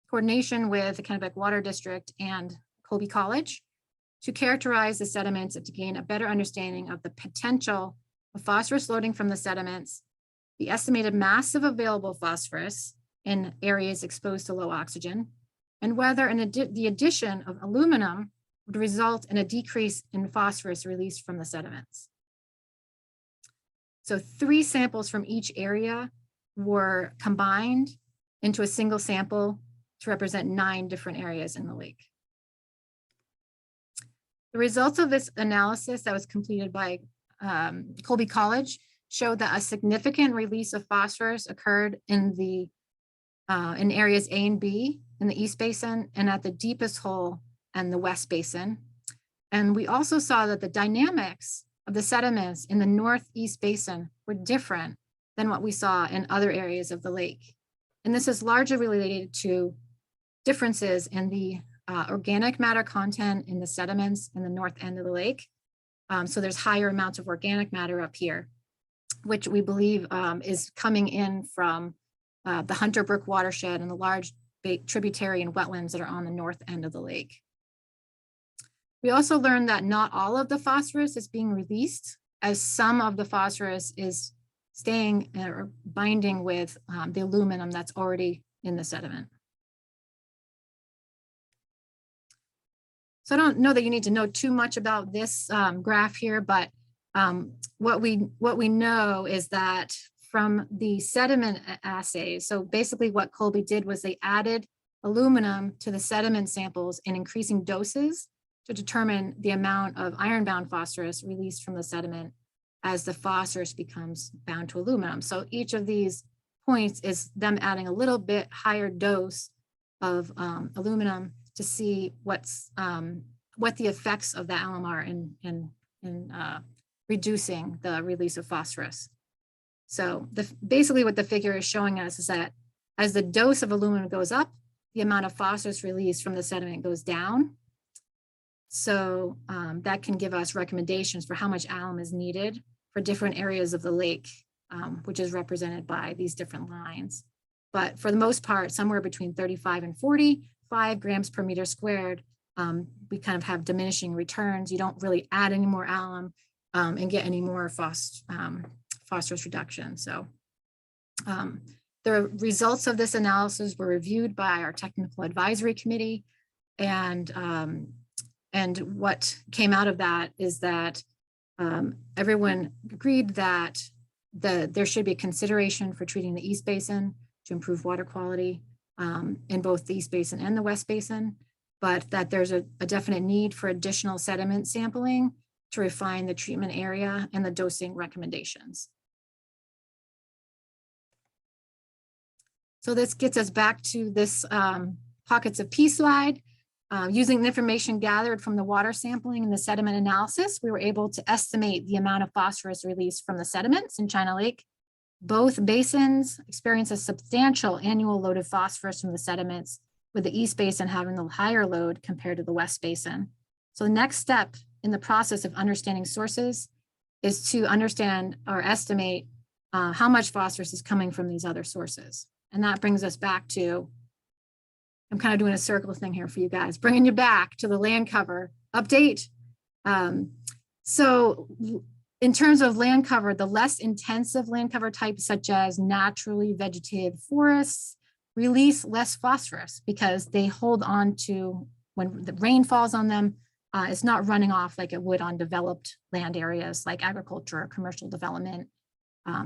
coordination with the Kennebec Water District and Colby College to characterize the sediments and to gain a better understanding of the potential of phosphorus loading from the sediments, the estimated mass of available phosphorus in areas exposed to low oxygen, and whether the addition of aluminum would result in a decrease in phosphorus released from the sediments. So 3 samples from each area were combined into a single sample to represent 9 different areas in the lake. The results of this analysis that was completed by Colby College showed that a significant release of phosphorus occurred in areas A and B in the East Basin, and at the deepest hole and the West Basin. And we also saw that the dynamics of the sediments in the Northeast Basin were different than what we saw in other areas of the lake. And this is largely related to differences in the organic matter content in the sediments in the north end of the lake. So there's higher amounts of organic matter up here, which we believe is coming in from the Hunter Brook watershed and the large tributary and wetlands that are on the north end of the lake. We also learned that not all of the phosphorus is being released, as some of the phosphorus is staying or binding with the aluminum that's already in the sediment. So I don't know that you need to know too much about this graph here, but what we know is that from the sediment assays, so basically what Colby did was they added aluminum to the sediment samples in increasing doses to determine the amount of iron-bound phosphorus released from the sediment as the phosphorus becomes bound to aluminum. So each of these points is them adding a little bit higher dose of aluminum to see what the effects of the alum are in reducing the release of phosphorus. So basically what the figure is showing us is that as the dose of aluminum goes up, the amount of phosphorus released from the sediment goes down. So that can give us recommendations for how much alum is needed for different areas of the lake, which is represented by these different lines. But for the most part, somewhere between 35 and 45 grams per meter squared, we kind of have diminishing returns. You don't really add any more alum and get any more phosphorus reduction. So the results of this analysis were reviewed by our technical advisory committee, and what came out of that is that everyone agreed that there should be consideration for treating the East Basin to improve water quality in both the East Basin and the West Basin, but that there's a definite need for additional sediment sampling to refine the treatment area and the dosing recommendations. So this gets us back to this pockets of P slide. Using the information gathered from the water sampling and the sediment analysis, we were able to estimate the amount of phosphorus released from the sediments in China Lake. Both basins experience a substantial annual load of phosphorus from the sediments, with the East Basin having the higher load compared to the West Basin. So the next step in the process of understanding sources is to understand or estimate how much phosphorus is coming from these other sources. And that brings us back to, I'm kind of doing a circle thing here for you guys, bringing you back to the land cover update. So in terms of land cover, the less intensive land cover types, such as naturally vegetated forests, release less phosphorus because they hold on to, when the rain falls on them, it's not running off like it would on developed land areas like agriculture or commercial development,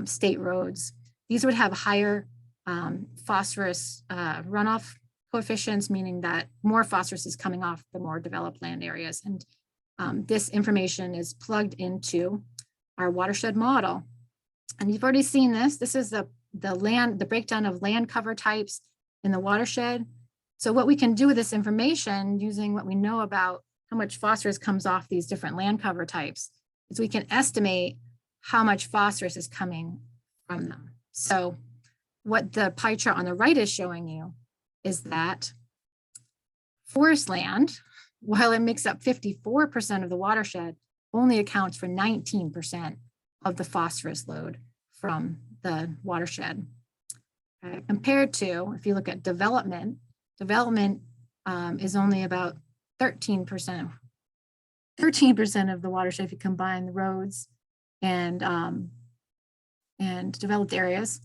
state roads. These would have higher phosphorus runoff coefficients, meaning that more phosphorus is coming off the more developed land areas. And this information is plugged into our watershed model. And you've already seen this. This is the breakdown of land cover types in the watershed. So what we can do with this information, using what we know about how much phosphorus comes off these different land cover types, is we can estimate how much phosphorus is coming from them. So what the pie chart on the right is showing you is that forest land, while it makes up 54% of the watershed, only accounts for 19% of the phosphorus load from the watershed. Compared to, if you look at development is only about 13% of the watershed if you combine the roads and developed areas,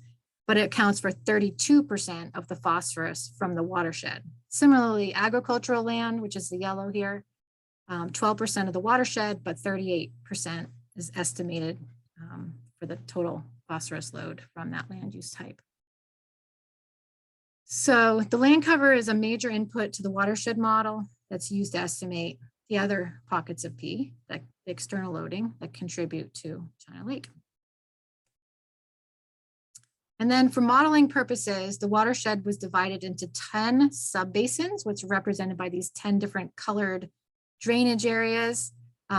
but it accounts for 32% of the phosphorus from the watershed. Similarly, agricultural land, which is the yellow here, 12% of the watershed, but 38% is estimated for the total phosphorus load from that land use type. So the land cover is a major input to the watershed model that's used to estimate the other pockets of P, like the external loading that contribute to China Lake. And then for modeling purposes, the watershed was divided into 10 subbasins, which are represented by these 10 different colored drainage areas.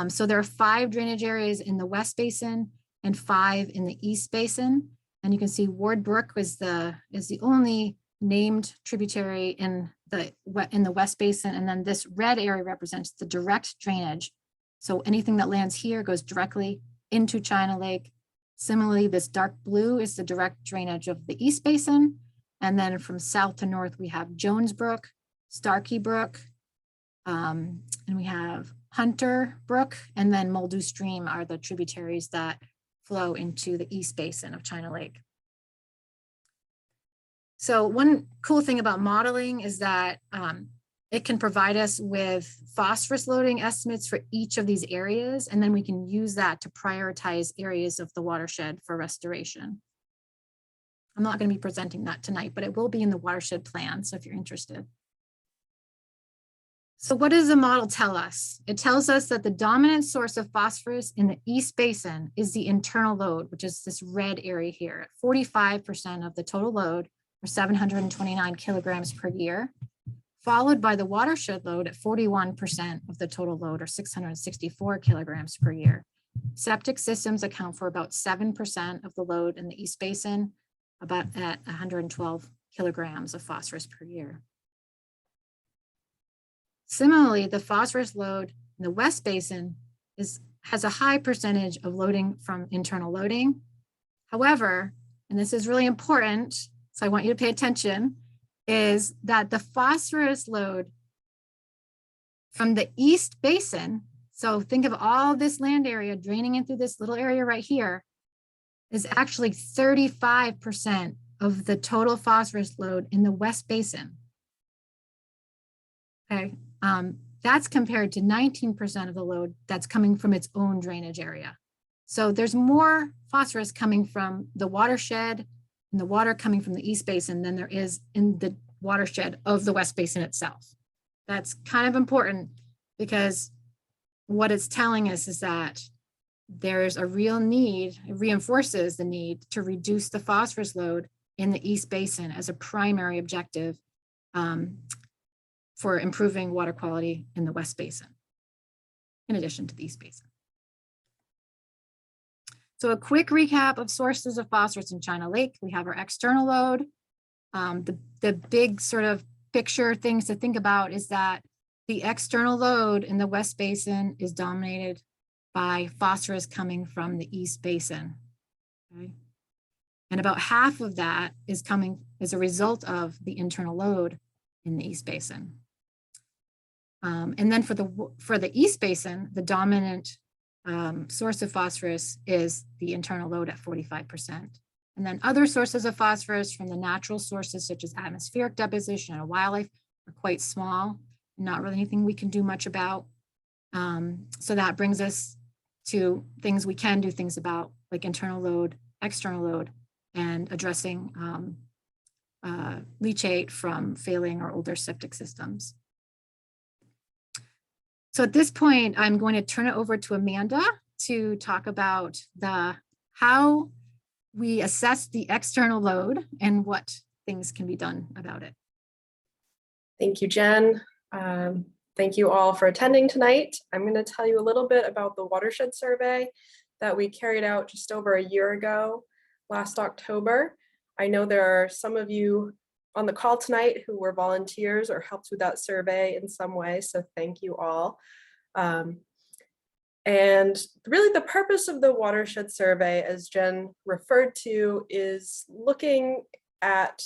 So there are 5 drainage areas in the West Basin and 5 in the East Basin. And you can see Ward Brook is the only named tributary in the West Basin. And then this red area represents the direct drainage. So anything that lands here goes directly into China Lake. Similarly, this dark blue is the direct drainage of the East Basin. And then from south to north, we have Jones Brook, Starkey Brook, and we have Hunter Brook, and then Muldoon Stream are the tributaries that flow into the East Basin of China Lake. So one cool thing about modeling is that it can provide us with phosphorus loading estimates for each of these areas, and then we can use that to prioritize areas of the watershed for restoration. I'm not going to be presenting that tonight, but it will be in the watershed plan, so if you're interested. So what does the model tell us? It tells us that the dominant source of phosphorus in the East Basin is the internal load, which is this red area here at 45% of the total load, or 729 kilograms per year, followed by the watershed load at 41% of the total load, or 664 kilograms per year. Septic systems account for about 7% of the load in the East Basin, about at 112 kilograms of phosphorus per year. Similarly, the phosphorus load in the West Basin has a high percentage of loading from internal loading. However, and this is really important, so I want you to pay attention, is that the phosphorus load from the East Basin, so think of all this land area draining in through this little area right here, is actually 35% of the total phosphorus load in the West Basin. Okay, that's compared to 19% of the load that's coming from its own drainage area. So there's more phosphorus coming from the watershed and the water coming from the East Basin than there is in the watershed of the West Basin itself. That's kind of important because what it's telling us is that there's a real need, it reinforces the need to reduce the phosphorus load in the East Basin as a primary objective for improving water quality in the West Basin, in addition to the East Basin. So a quick recap of sources of phosphorus in China Lake. We have our external load. The big sort of picture things to think about is that the external load in the West Basin is dominated by phosphorus coming from the East Basin. Okay? And about half of that is coming as a result of the internal load in the East Basin. And then for the East Basin, the dominant source of phosphorus is the internal load at 45%. And then other sources of phosphorus from the natural sources, such as atmospheric deposition and wildlife, are quite small, not really anything we can do much about. So that brings us to things we can do things about, like internal load, external load, and addressing leachate from failing or older septic systems. So at this point, I'm going to turn it over to Amanda to talk about how we assess the external load and what things can be done about it. Thank you, Jen. Thank you all for attending tonight. I'm going to tell you a little bit about the watershed survey that we carried out just over a year ago, last October. I know there are some of you on the call tonight who were volunteers or helped with that survey in some way, so thank you all. And really the purpose of the watershed survey, as Jen referred to, is looking at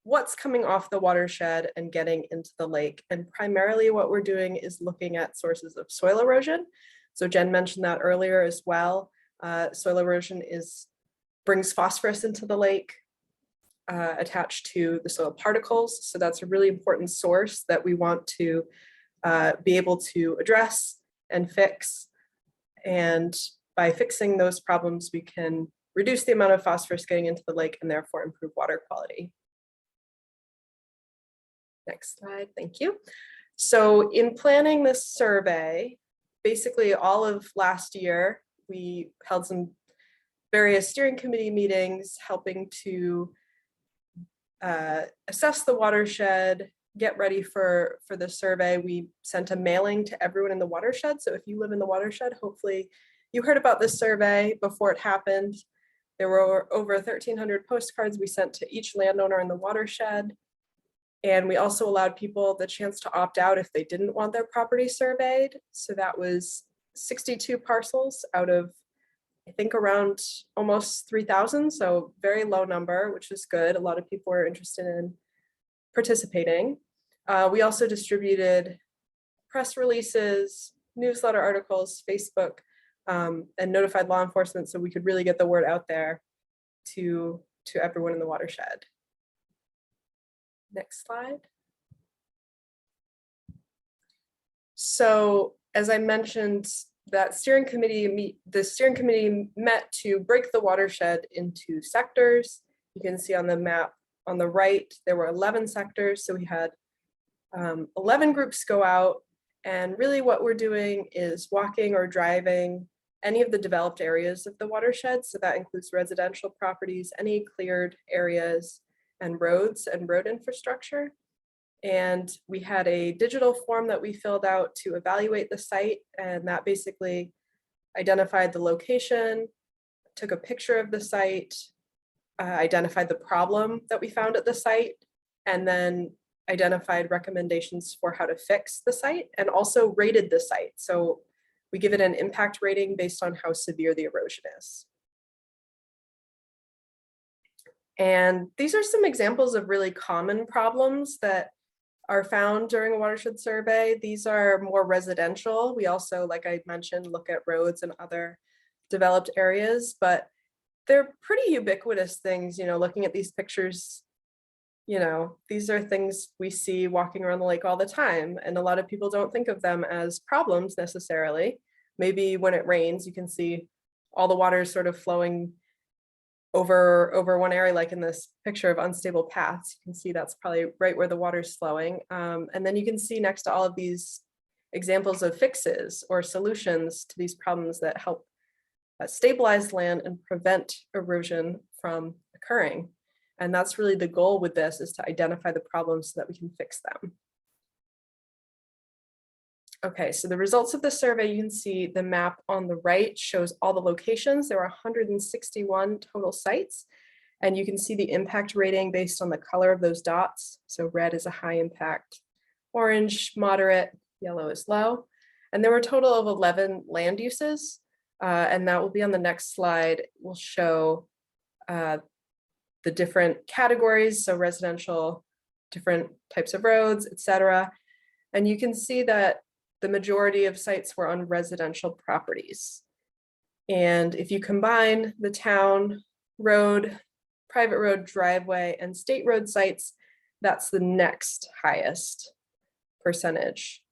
what's coming off the watershed and getting into the lake. And primarily what we're doing is looking at sources of soil erosion. So Jen mentioned that earlier as well. Soil erosion brings phosphorus into the lake attached to the soil particles. So that's a really important source that we want to be able to address and fix. And by fixing those problems, we can reduce the amount of phosphorus getting into the lake and therefore improve water quality. Next slide, thank you. So in planning this survey, basically all of last year, we held some various steering committee meetings, helping to assess the watershed, get ready for the survey. We sent a mailing to everyone in the watershed. So if you live in the watershed, hopefully you heard about this survey before it happened. There were over 1,300 postcards we sent to each landowner in the watershed. And we also allowed people the chance to opt out if they didn't want their property surveyed. So that was 62 parcels out of, I think, around almost 3,000. So very low number, which is good. A lot of people were interested in participating. We also distributed press releases, newsletter articles, Facebook, and notified law enforcement so we could really get the word out there to everyone in the watershed. Next slide. So as I mentioned, the steering committee met to break the watershed into sectors. You can see on the map on the right, there were 11 sectors. So we had 11 groups go out, and really what we're doing is walking or driving any of the developed areas of the watershed. So that includes residential properties, any cleared areas, and roads and road infrastructure. And we had a digital form that we filled out to evaluate the site, and that basically identified the location, took a picture of the site, identified the problem that we found at the site, and then identified recommendations for how to fix the site, and also rated the site. So we give it an impact rating based on how severe the erosion is. And these are some examples of really common problems that are found during a watershed survey. These are more residential. We also, like I mentioned, look at roads and other developed areas, but they're pretty ubiquitous things, looking at these pictures, these are things we see walking around the lake all the time. And a lot of people don't think of them as problems necessarily. Maybe when it rains, you can see all the water sort of flowing over one area, like in this picture of unstable paths. You can see that's probably right where the water's flowing. And then you can see next to all of these examples of fixes or solutions to these problems that help stabilize land and prevent erosion from occurring. And that's really the goal with this, is to identify the problems so that we can fix them. Okay, so the results of the survey, you can see the map on the right shows all the locations. There were 161 total sites, and you can see the impact rating based on the color of those dots. So red is a high impact, orange, moderate, yellow is low. And there were a total of 11 land uses, and that will be on the next slide. We'll show the different categories, so residential, different types of roads, etc. And you can see that the majority of sites were on residential properties. And if you combine the town road, private road, driveway, and state road sites, that's the next highest percentage.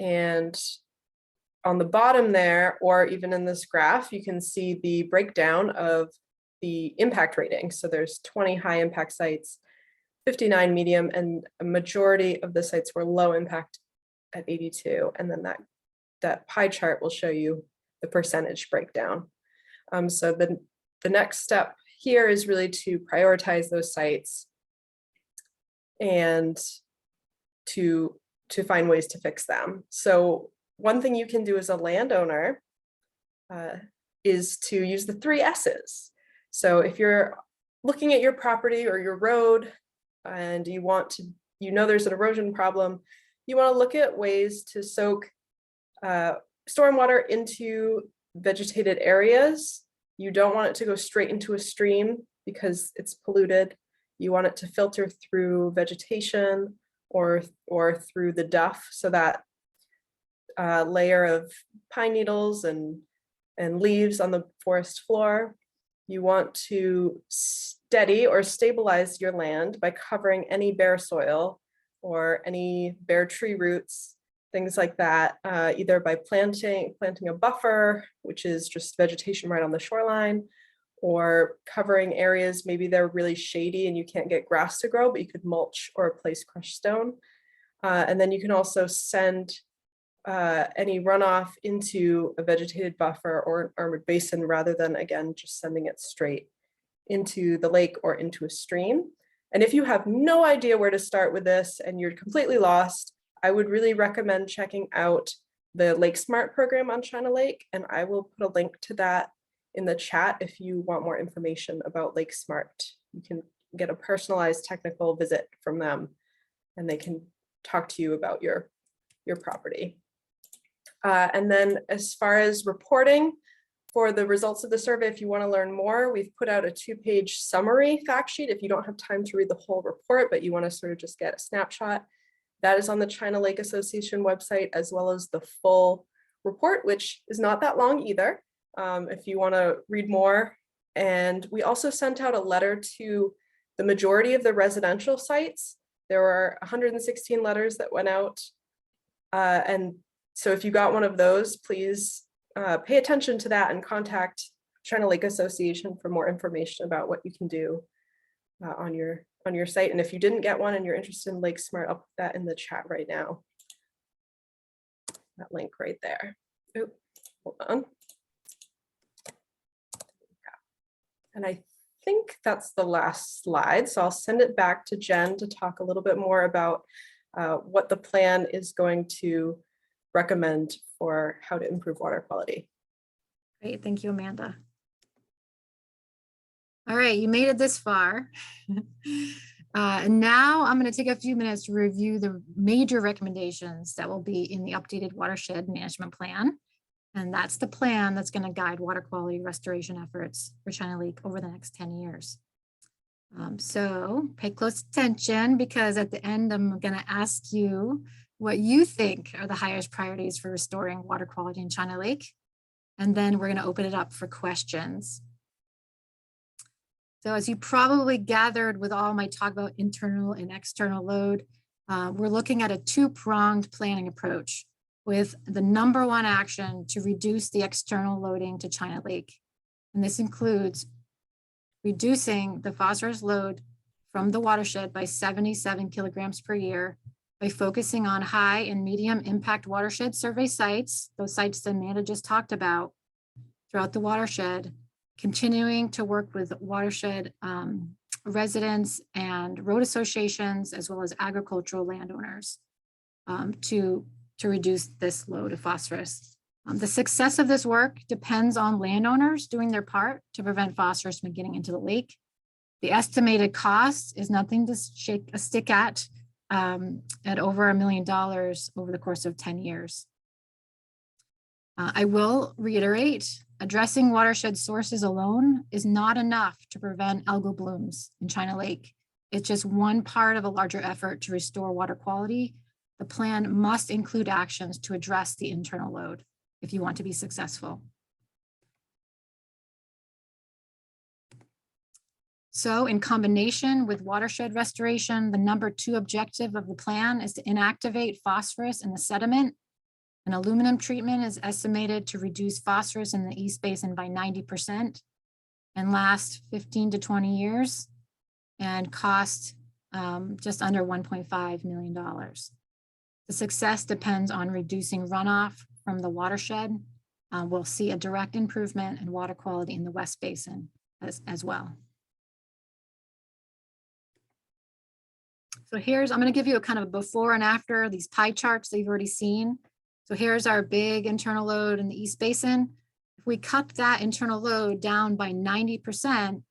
And on the bottom there, or even in this graph, you can see the breakdown of the impact rating. So there's 20 high impact sites, 59 medium, and a majority of the sites were low impact at 82. And then that pie chart will show you the percentage breakdown. So the next step here is really to prioritize those sites and to find ways to fix them. So one thing you can do as a landowner is to use the 3 S's. So if you're looking at your property or your road and you want to, there's an erosion problem, you want to look at ways to soak stormwater into vegetated areas. You don't want it to go straight into a stream because it's polluted. You want it to filter through vegetation or through the duff, so that layer of pine needles and leaves on the forest floor. You want to steady or stabilize your land by covering any bare soil or any bare tree roots, things like that, either by planting a buffer, which is just vegetation right on the shoreline, or covering areas, maybe they're really shady and you can't get grass to grow, but you could mulch or replace crushed stone. And then you can also send any runoff into a vegetated buffer or an armored basin rather than, again, just sending it straight into the lake or into a stream. And if you have no idea where to start with this and you're completely lost, I would really recommend checking out the Lake Smart program on China Lake. And I will put a link to that in the chat if you want more information about Lake Smart. You can get a personalized technical visit from them and they can talk to you about your property. And then as far as reporting for the results of the survey, if you want to learn more, we've put out a 2-page summary fact sheet. If you don't have time to read the whole report, but you want to sort of just get a snapshot, that is on the China Lake Association website, as well as the full report, which is not that long either, if you want to read more. And we also sent out a letter to the majority of the residential sites. There were 116 letters that went out. And so if you got one of those, please pay attention to that and contact China Lake Association for more information about what you can do on your site. And if you didn't get one and you're interested in Lake Smart, I'll put that in the chat right now. That link right there. Oh, hold on. And I think that's the last slide. So I'll send it back to Jen to talk a little bit more about what the plan is going to recommend for how to improve water quality. Great, thank you, Amanda. All right, you made it this far. And now I'm going to take a few minutes to review the major recommendations that will be in the updated watershed management plan. And that's the plan that's going to guide water quality restoration efforts for China Lake over the next 10 years. So pay close attention, because at the end, I'm going to ask you what you think are the highest priorities for restoring water quality in China Lake. And then we're going to open it up for questions. So as you probably gathered with all my talk about internal and external load, we're looking at a two-pronged planning approach with the #1 action to reduce the external loading to China Lake. And this includes reducing the phosphorus load from the watershed by 77 kilograms per year by focusing on high and medium impact watershed survey sites, those sites that Amanda just talked about, throughout the watershed, continuing to work with watershed residents and road associations, as well as agricultural landowners to reduce this load of phosphorus. The success of this work depends on landowners doing their part to prevent phosphorus from getting into the lake. The estimated cost is nothing to shake a stick at over $1 million over the course of 10 years. I will reiterate, addressing watershed sources alone is not enough to prevent algal blooms in China Lake. It's just one part of a larger effort to restore water quality. The plan must include actions to address the internal load if you want to be successful. So in combination with watershed restoration, the #2 objective of the plan is to inactivate phosphorus in the sediment. An aluminum treatment is estimated to reduce phosphorus in the East Basin by 90% and last 15 to 20 years and cost just under $1.5 million. The success depends on reducing runoff from the watershed. We'll see a direct improvement in water quality in the West Basin as well. So I'm going to give you a kind of a before and after, these pie charts that you've already seen. So here's our big internal load in the East Basin. If we cut that internal load down by 90%,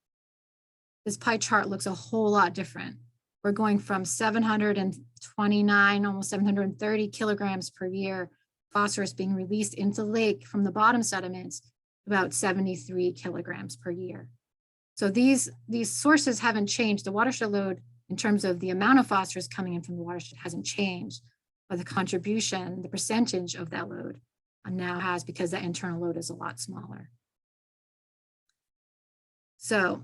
this pie chart looks a whole lot different. We're going from 729, almost 730 kilograms per year phosphorus being released into the lake from the bottom sediments, about 73 kilograms per year. So these sources haven't changed. The watershed load in terms of the amount of phosphorus coming in from the watershed hasn't changed, but the contribution, the percentage of that load now has, because that internal load is a lot smaller. So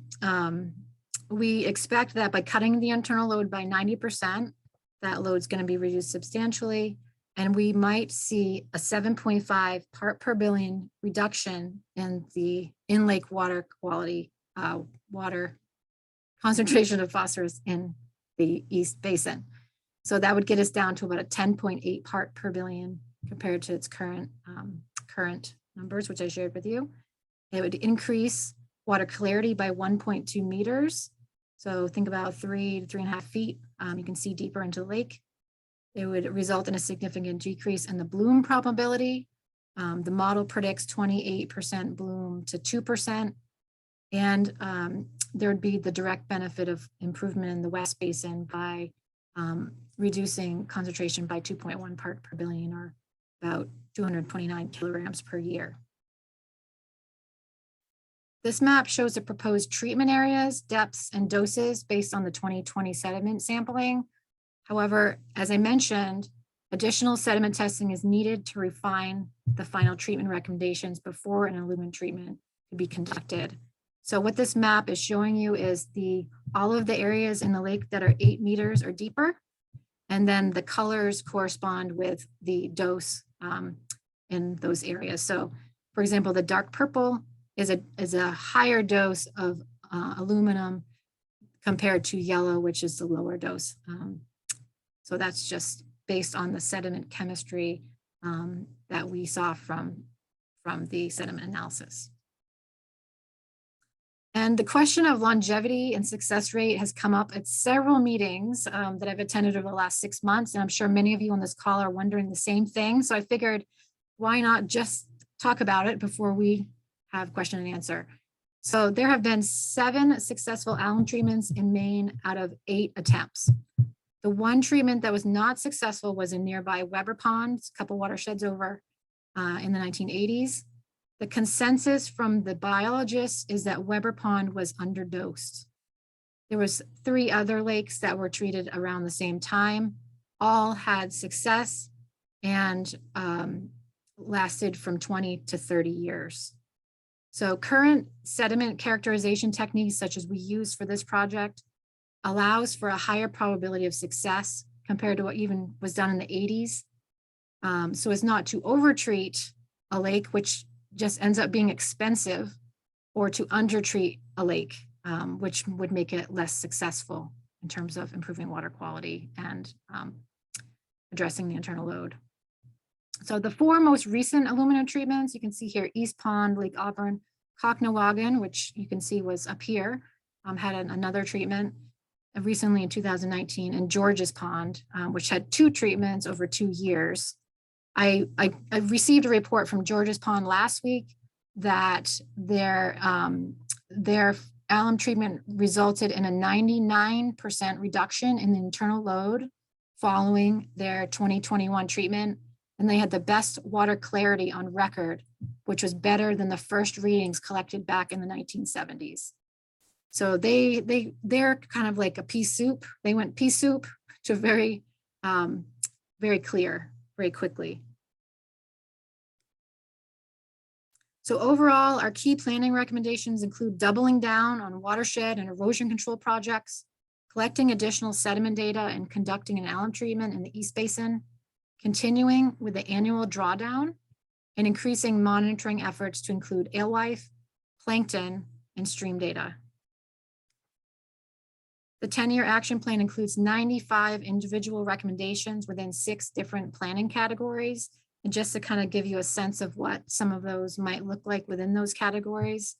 we expect that by cutting the internal load by 90%, that load's going to be reduced substantially, and we might see a 7.5 part per billion reduction in the in-lake water quality, water concentration of phosphorus in the East Basin. So that would get us down to about a 10.8 part per billion compared to its current numbers, which I shared with you. It would increase water clarity by 1.2 meters. So think about 3 to 3.5 feet. You can see deeper into the lake. It would result in a significant decrease in the bloom probability. The model predicts 28% bloom to 2%. And there would be the direct benefit of improvement in the West Basin by reducing concentration by 2.1 part per billion, or about 229 kilograms per year. This map shows the proposed treatment areas, depths, and doses based on the 2020 sediment sampling. However, as I mentioned, additional sediment testing is needed to refine the final treatment recommendations before an aluminum treatment could be conducted. So what this map is showing you is all of the areas in the lake that are 8 meters or deeper, and then the colors correspond with the dose in those areas. So for example, the dark purple is a higher dose of aluminum compared to yellow, which is the lower dose. So that's just based on the sediment chemistry that we saw from the sediment analysis. And the question of longevity and success rate has come up at several meetings that I've attended over the last 6 months. And I'm sure many of you on this call are wondering the same thing. So I figured, why not just talk about it before we have question and answer. So there have been 7 successful alum treatments in Maine out of 8 attempts. The one treatment that was not successful was in nearby Weber Pond, a couple watersheds over in the 1980s. The consensus from the biologists is that Weber Pond was underdosed. There was 3 other lakes that were treated around the same time. All had success and lasted from 20 to 30 years. So current sediment characterization techniques, such as we use for this project, allows for a higher probability of success compared to what even was done in the 80s. So as not to overtreat a lake, which just ends up being expensive, or to undertreat a lake, which would make it less successful in terms of improving water quality and addressing the internal load. So the 4 most recent aluminum treatments, you can see here, East Pond, Lake Auburn, Cocknawagon, which you can see was up here, had another treatment recently in 2019, and George's Pond, which had 2 treatments over 2 years. I received a report from George's Pond last week that their alum treatment resulted in a 99% reduction in the internal load following their 2021 treatment. And they had the best water clarity on record, which was better than the first readings collected back in the 1970s. So they're kind of like a pea soup. They went pea soup to very, very clear, very quickly. So overall, our key planning recommendations include doubling down on watershed and erosion control projects, collecting additional sediment data and conducting an alum treatment in the East Basin, continuing with the annual drawdown, and increasing monitoring efforts to include alewife, plankton, and stream data. The 10-year action plan includes 95 individual recommendations within 6 different planning categories. And just to kind of give you a sense of what some of those might look like within those categories,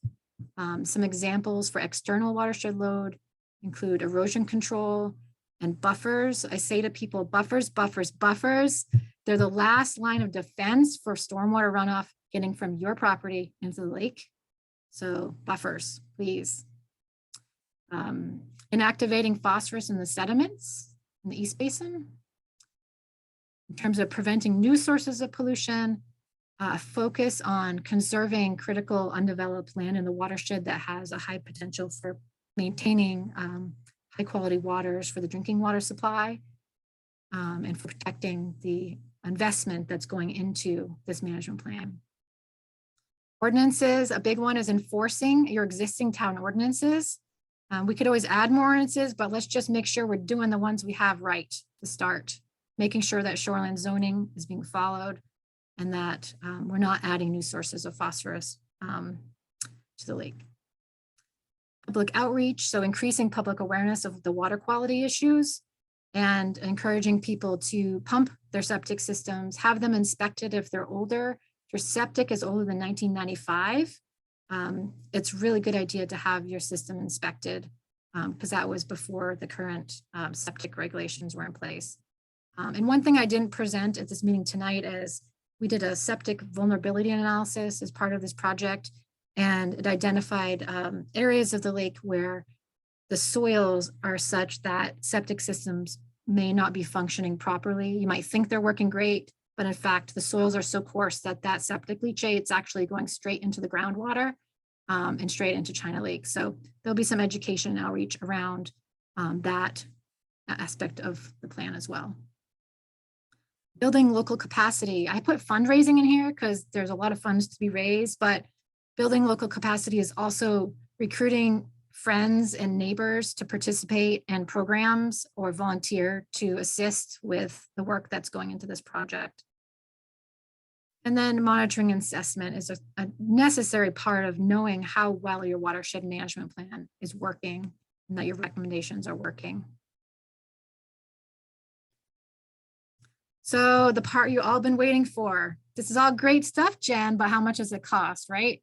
some examples for external watershed load include erosion control and buffers. I say to people, buffers, buffers, buffers. They're the last line of defense for stormwater runoff getting from your property into the lake. So buffers, please. Inactivating phosphorus in the sediments in the East Basin. In terms of preventing new sources of pollution, focus on conserving critical undeveloped land in the watershed that has a high potential for maintaining high quality waters for the drinking water supply, and for protecting the investment that's going into this management plan. Ordinances, a big one is enforcing your existing town ordinances. We could always add more ordinances, but let's just make sure we're doing the ones we have right to start, making sure that shoreline zoning is being followed and that we're not adding new sources of phosphorus to the lake. Public outreach, so increasing public awareness of the water quality issues. and encouraging people to pump their septic systems, have them inspected if they're older. If your septic is older than 1995, it's a really good idea to have your system inspected because that was before the current septic regulations were in place. And one thing I didn't present at this meeting tonight is we did a septic vulnerability analysis as part of this project, and it identified areas of the lake where the soils are such that septic systems may not be functioning properly. You might think they're working great, but in fact, the soils are so coarse that that septic leachate, it's actually going straight into the groundwater and straight into China Lake. So there'll be some education and outreach around that aspect of the plan as well. Building local capacity. I put fundraising in here because there's a lot of funds to be raised, but building local capacity is also recruiting friends and neighbors to participate in programs or volunteer to assist with the work that's going into this project. And then monitoring and assessment is a necessary part of knowing how well your watershed management plan is working and that your recommendations are working. So the part you all been waiting for. This is all great stuff, Jen, but how much does it cost, right?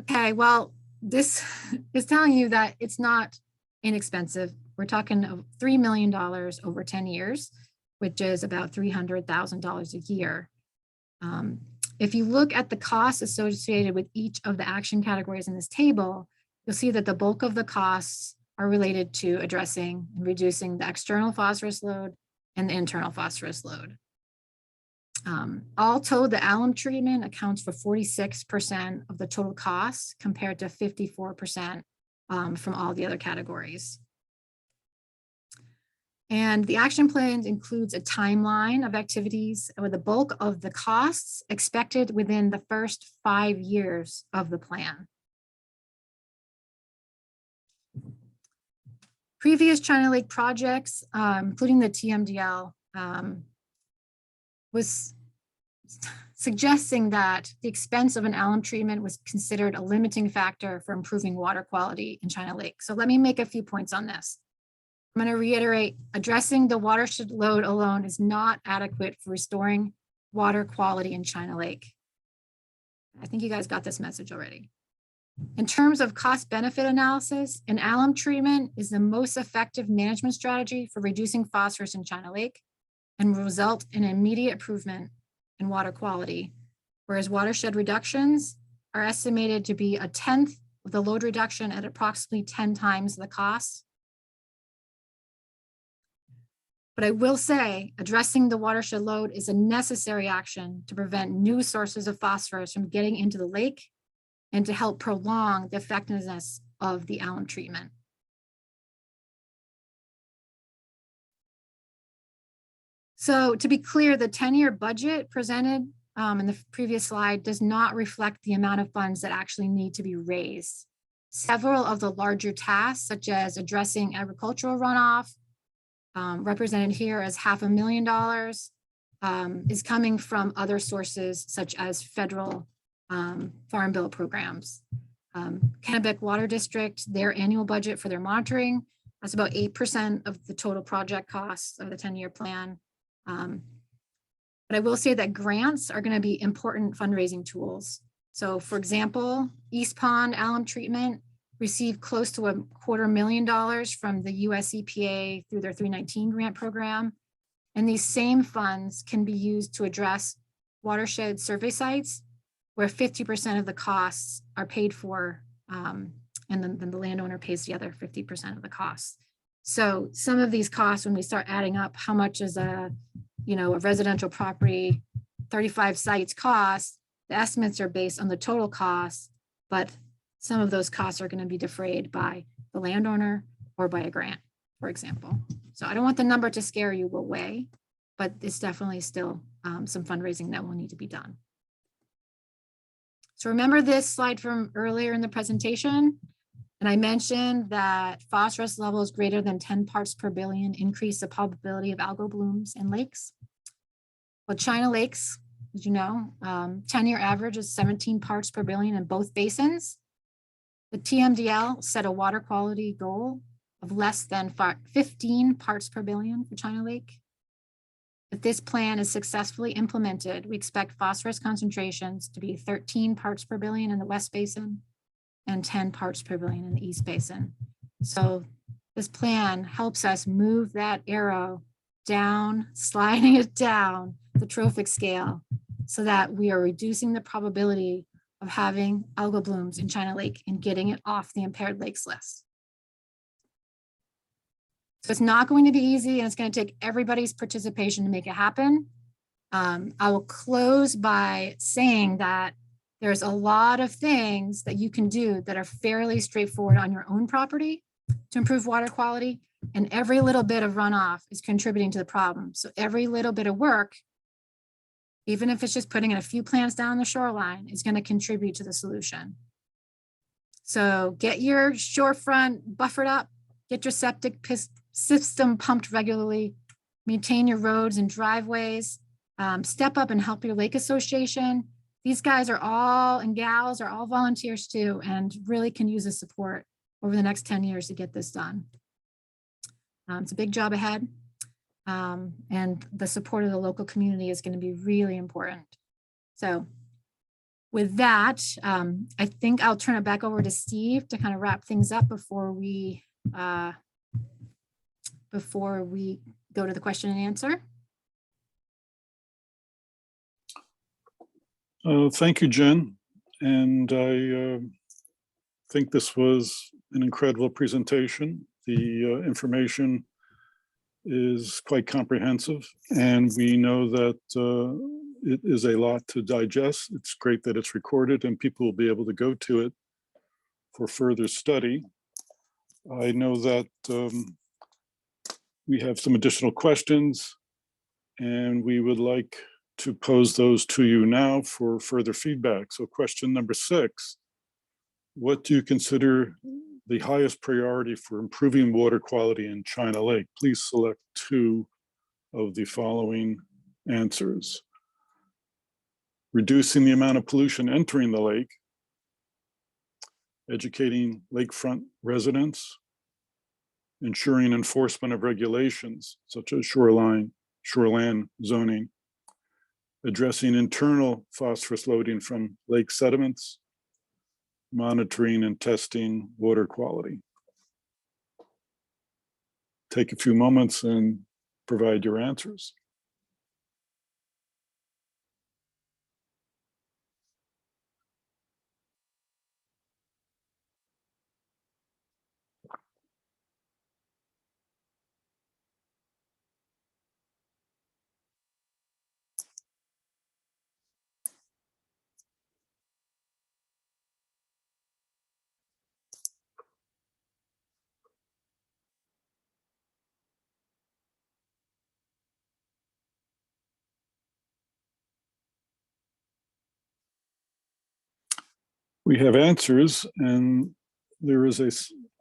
Okay, well, this is telling you that it's not inexpensive. We're talking of $3 million over 10 years, which is about $300,000 a year. If you look at the costs associated with each of the action categories in this table, you'll see that the bulk of the costs are related to addressing and reducing the external phosphorus load and the internal phosphorus load. All told, the alum treatment accounts for 46% of the total costs compared to 54% from all the other categories. And the action plan includes a timeline of activities with the bulk of the costs expected within the first 5 years of the plan. Previous China Lake projects, including the TMDL, was suggesting that the expense of an alum treatment was considered a limiting factor for improving water quality in China Lake. So let me make a few points on this. I'm going to reiterate, addressing the watershed load alone is not adequate for restoring water quality in China Lake. I think you guys got this message already. In terms of cost benefit analysis, an alum treatment is the most effective management strategy for reducing phosphorus in China Lake and will result in immediate improvement in water quality, whereas watershed reductions are estimated to be 1/10 of the load reduction at approximately 10 times the cost. But I will say, addressing the watershed load is a necessary action to prevent new sources of phosphorus from getting into the lake and to help prolong the effectiveness of the alum treatment. So to be clear, the 10-year budget presented in the previous slide does not reflect the amount of funds that actually need to be raised. Several of the larger tasks, such as addressing agricultural runoff, represented here as $500,000, is coming from other sources such as federal Farm Bill programs. Kennebec Water District, their annual budget for their monitoring, that's about 8% of the total project costs of the 10-year plan. But I will say that grants are going to be important fundraising tools. So for example, East Pond alum treatment received close to $250,000 from the US EPA through their 319 grant program. And these same funds can be used to address watershed survey sites where 50% of the costs are paid for, and then the landowner pays the other 50% of the costs. So some of these costs, when we start adding up how much is a residential property, 35 sites cost, the estimates are based on the total cost, but some of those costs are going to be defrayed by the landowner or by a grant, for example. So I don't want the number to scare you away, but it's definitely still some fundraising that will need to be done. So remember this slide from earlier in the presentation, and I mentioned that phosphorus levels greater than 10 parts per billion increase the probability of algal blooms in lakes. Well, China lakes, as you know, 10-year average is 17 parts per billion in both basins. The TMDL set a water quality goal of less than 15 parts per billion for China Lake. If this plan is successfully implemented, we expect phosphorus concentrations to be 13 parts per billion in the West Basin and 10 parts per billion in the East Basin. So this plan helps us move that arrow down, sliding it down the trophic scale so that we are reducing the probability of having algal blooms in China Lake and getting it off the impaired lakes list. So it's not going to be easy, and it's going to take everybody's participation to make it happen. I will close by saying that there's a lot of things that you can do that are fairly straightforward on your own property to improve water quality, and every little bit of runoff is contributing to the problem. So every little bit of work, even if it's just putting in a few plants down the shoreline, is going to contribute to the solution. So get your shorefront buffered up, get your septic system pumped regularly, maintain your roads and driveways, step up and help your lake association. These guys are all, and gals are all volunteers too, and really can use the support over the next 10 years to get this done. It's a big job ahead. And the support of the local community is going to be really important. So with that, I think I'll turn it back over to Steve to kind of wrap things up before we go to the question and answer. Thank you, Jen. And I think this was an incredible presentation. The information is quite comprehensive, and we know that it is a lot to digest. It's great that it's recorded and people will be able to go to it for further study. I know that we have some additional questions, and we would like to pose those to you now for further feedback. So question number 6, what do you consider the highest priority for improving water quality in China Lake? Please select 2 of the following answers. Reducing the amount of pollution entering the lake, educating lakefront residents, ensuring enforcement of regulations such as shoreline zoning, addressing internal phosphorus loading from lake sediments, monitoring and testing water quality. Take a few moments and provide your answers. We have answers, and there is a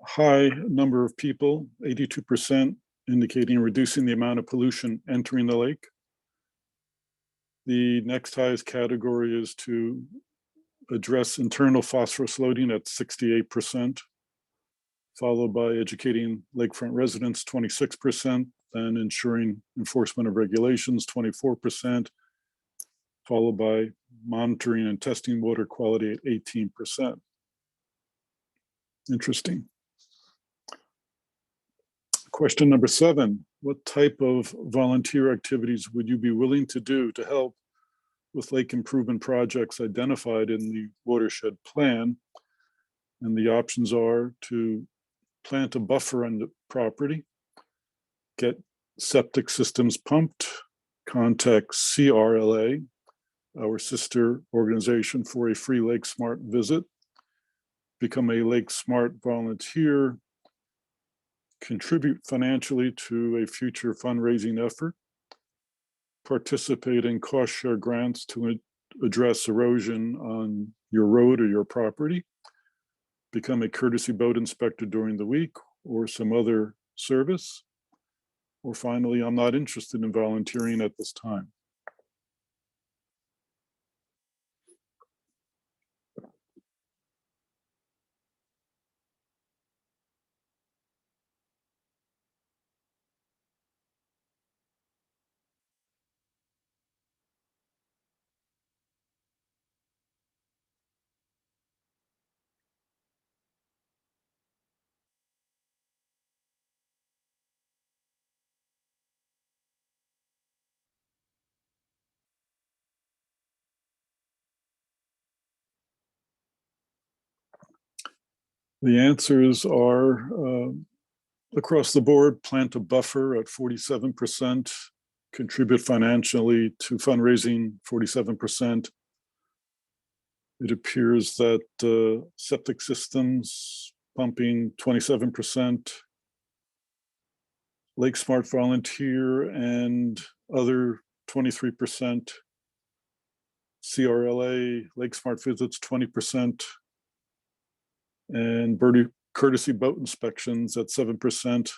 high number of people, 82%, indicating reducing the amount of pollution entering the lake. The next highest category is to address internal phosphorus loading at 68%, followed by educating lakefront residents, 26%, then ensuring enforcement of regulations, 24%, followed by monitoring and testing water quality at 18%. Interesting. Question number 7, what type of volunteer activities would you be willing to do to help with lake improvement projects identified in the watershed plan? And the options are to plant a buffer on the property, get septic systems pumped, contact CRLA, our sister organization, for a free Lake Smart visit, become a Lake Smart volunteer, contribute financially to a future fundraising effort, participate in cost share grants to address erosion on your road or your property, become a courtesy boat inspector during the week or some other service, or finally, I'm not interested in volunteering at this time. The answers are across the board: plant a buffer at 47%, contribute financially to fundraising 47%. It appears that septic systems pumping 27%, Lake Smart Volunteer and other 23%, CRLA, Lake Smart Visits 20%, and birdie courtesy boat inspections at 7%.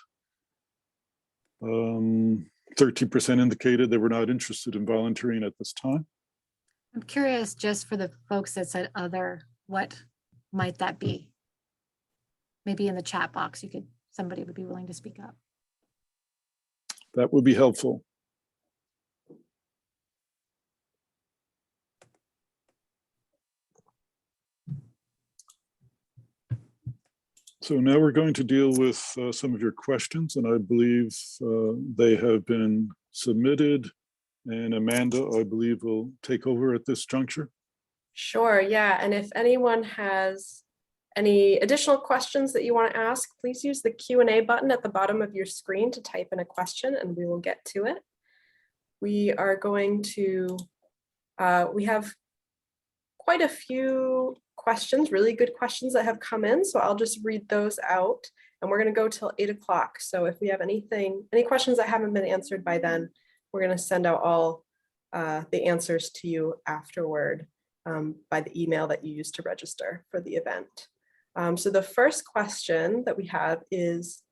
13% indicated they were not interested in volunteering at this time. I'm curious, just for the folks that said other, what might that be? Maybe in the chat box, somebody would be willing to speak up. That would be helpful. So now we're going to deal with some of your questions, and I believe they have been submitted. And Amanda, I believe, will take over at this juncture. Sure, yeah. And if anyone has any additional questions that you want to ask, please use the Q&A button at the bottom of your screen to type in a question and we will get to it. We are going to, we have quite a few questions, really good questions that have come in. So I'll just read those out and we're going to go till 8 o'clock. So if we have any questions that haven't been answered by then, we're going to send out all the answers to you afterward by the email that you used to register for the event. So the first question that we have is,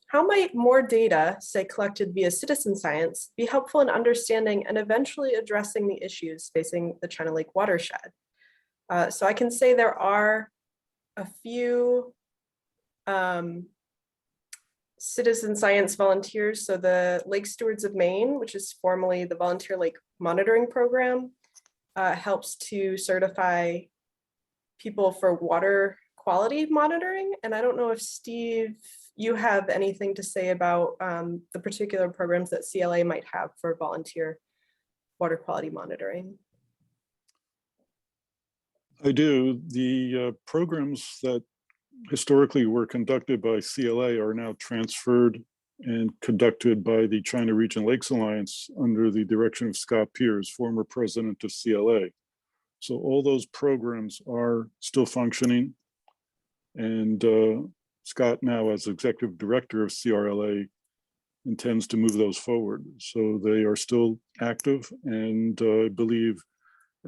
how might more data, say collected via citizen science, be helpful in understanding and eventually addressing the issues facing the China Lake watershed? So I can say there are a few citizen science volunteers. So the Lake Stewards of Maine, which is formerly the Volunteer Lake Monitoring Program, helps to certify people for water quality monitoring. And I don't know if Steve, you have anything to say about the particular programs that CLA might have for volunteer water quality monitoring. I do. The programs that historically were conducted by CLA are now transferred and conducted by the China Region Lakes Alliance under the direction of Scott Peers, former president of CLA. So all those programs are still functioning, and Scott, now as executive director of CRLA, intends to move those forward. So they are still active, and I believe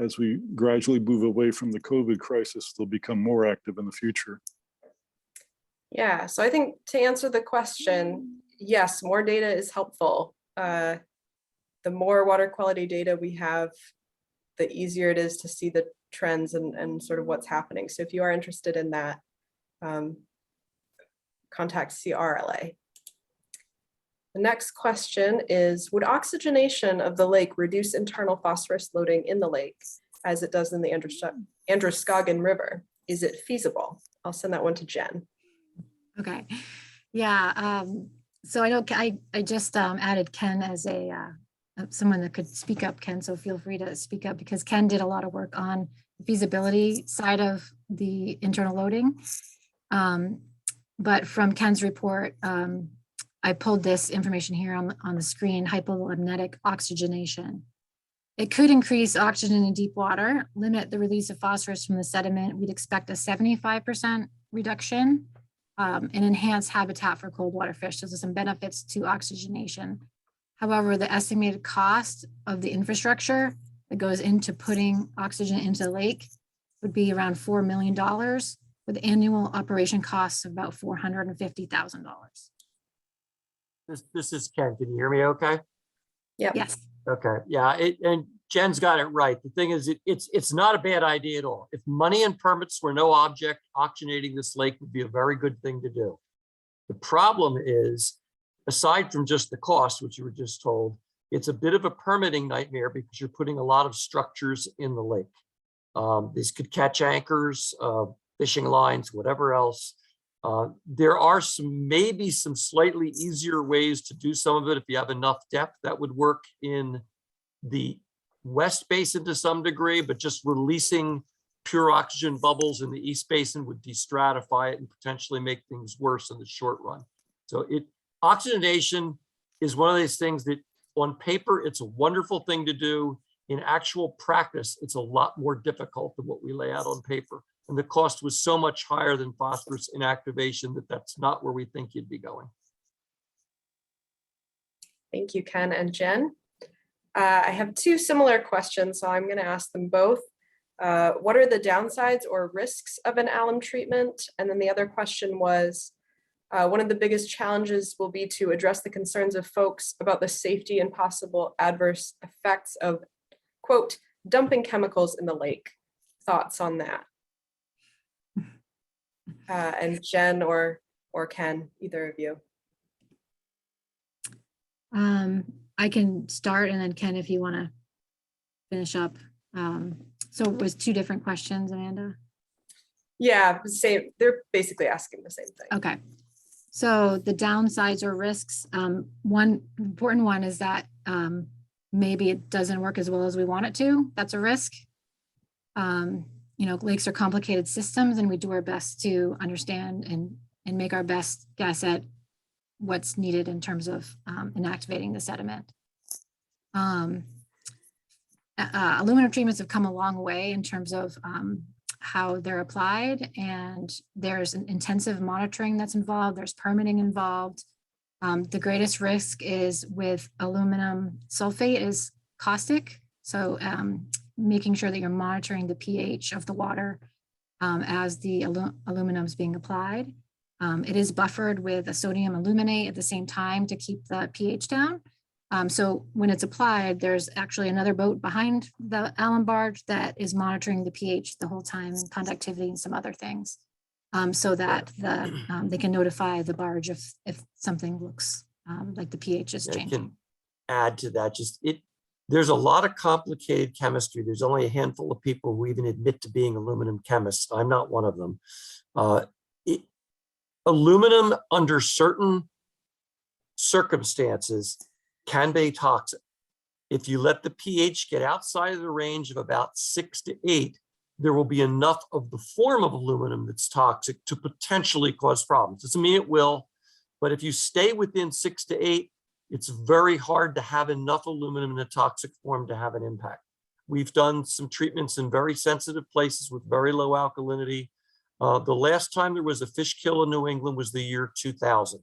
as we gradually move away from the COVID crisis, they'll become more active in the future. Yeah, so I think to answer the question, yes, more data is helpful. The more water quality data we have, the easier it is to see the trends and sort of what's happening. So if you are interested in that, contact CRLA. The next question is, would oxygenation of the lake reduce internal phosphorus loading in the lake as it does in the Androscoggin River? Is it feasible? I'll send that one to Jen. Okay, yeah. So I know I just added Ken as someone that could speak up, Ken. So feel free to speak up because Ken did a lot of work on the feasibility side of the internal loading. But from Ken's report, I pulled this information here on the screen: hypolimnetic oxygenation. It could increase oxygen in deep water, limit the release of phosphorus from the sediment. We'd expect a 75% reduction, and enhance habitat for cold water fish. So there's some benefits to oxygenation. However, the estimated cost of the infrastructure that goes into putting oxygen into the lake would be around $4 million, with annual operation costs of about $450,000. This is Ken. Can you hear me okay? Yeah. Yes. Okay. Yeah. And Jen's got it right. The thing is, it's not a bad idea at all. If money and permits were no object, oxygenating this lake would be a very good thing to do. The problem is, aside from just the cost, which you were just told, it's a bit of a permitting nightmare because you're putting a lot of structures in the lake. These could catch anchors, fishing lines, whatever else. There are maybe some slightly easier ways to do some of it if you have enough depth. That would work in the West Basin to some degree, but just releasing pure oxygen bubbles in the East Basin would destratify it and potentially make things worse in the short run. So oxygenation is one of these things that on paper, it's a wonderful thing to do. In actual practice, it's a lot more difficult than what we lay out on paper. And the cost was so much higher than phosphorus inactivation that that's not where we think you'd be going. Thank you, Ken and Jen. I have two similar questions, so I'm going to ask them both. What are the downsides or risks of an alum treatment? And then the other question was, one of the biggest challenges will be to address the concerns of folks about the safety and possible adverse effects of, quote, dumping chemicals in the lake. Thoughts on that? And Jen or Ken, either of you. I can start, and then Ken, if you want to finish up. So it was two different questions, Amanda? Yeah, same. They're basically asking the same thing. Okay. So the downsides or risks, one important one is that maybe it doesn't work as well as we want it to. That's a risk. You know, lakes are complicated systems, and we do our best to understand and make our best guess at what's needed in terms of inactivating the sediment. Aluminum treatments have come a long way in terms of how they're applied, and there's an intensive monitoring that's involved. There's permitting involved. The greatest risk is with aluminum sulfate is caustic. So making sure that you're monitoring the pH of the water as the aluminum is being applied. It is buffered with a sodium aluminate at the same time to keep the pH down. So when it's applied, there's actually another boat behind the alum barge that is monitoring the pH the whole time, and conductivity and some other things, so that they can notify the barge if something looks like the pH is changing. I can add to that, there's a lot of complicated chemistry. There's only a handful of people who even admit to being aluminum chemists. I'm not one of them. Aluminum under certain circumstances can be toxic. If you let the pH get outside of the range of about 6 to 8, there will be enough of the form of aluminum that's toxic to potentially cause problems. Doesn't mean it will, but if you stay within 6 to 8, it's very hard to have enough aluminum in a toxic form to have an impact. We've done some treatments in very sensitive places with very low alkalinity. The last time there was a fish kill in New England was the year 2000.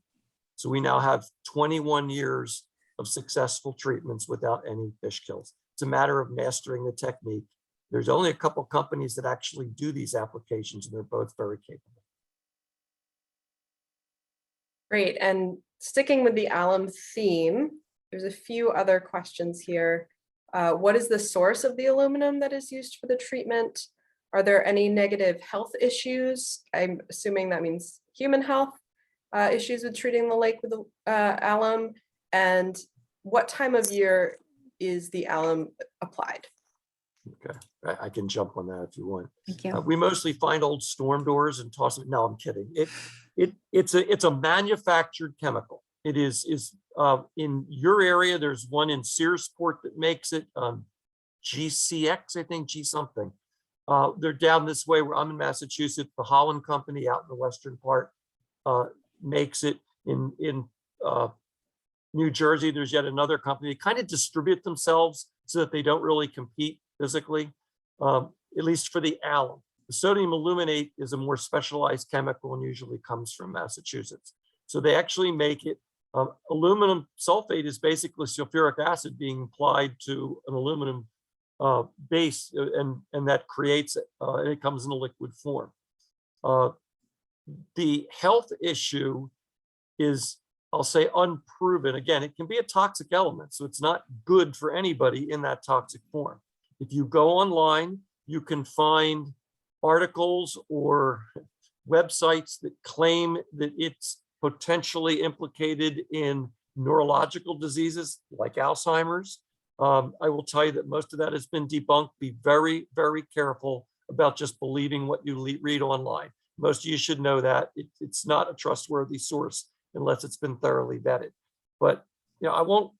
So we now have 21 years of successful treatments without any fish kills. It's a matter of mastering the technique. There's only a couple companies that actually do these applications, and they're both very capable. Great, and sticking with the alum theme, there's a few other questions here. What is the source of the aluminum that is used for the treatment? Are there any negative health issues? I'm assuming that means human health issues with treating the lake with alum. And what time of year is the alum applied? Okay, I can jump on that if you want. Thank you. We mostly find old storm doors and toss them. No, I'm kidding. It's a manufactured chemical. It is in your area. There's one in Searsport that makes it. GCX, I think, G something. They're down this way where I'm in Massachusetts. The Holland company out in the western part makes it. In New Jersey, there's yet another company. They kind of distribute themselves so that they don't really compete physically, at least for the alum. The sodium aluminate is a more specialized chemical and usually comes from Massachusetts. So they actually make it. Aluminum sulfate is basically sulfuric acid being applied to an aluminum base, and that creates it, and it comes in a liquid form. The health issue is, I'll say, unproven. Again, it can be a toxic element, so it's not good for anybody in that toxic form. If you go online, you can find articles or websites that claim that it's potentially implicated in neurological diseases like Alzheimer's. I will tell you that most of that has been debunked. Be very, very careful about just believing what you read online. Most of you should know that it's not a trustworthy source unless it's been thoroughly vetted. But I won't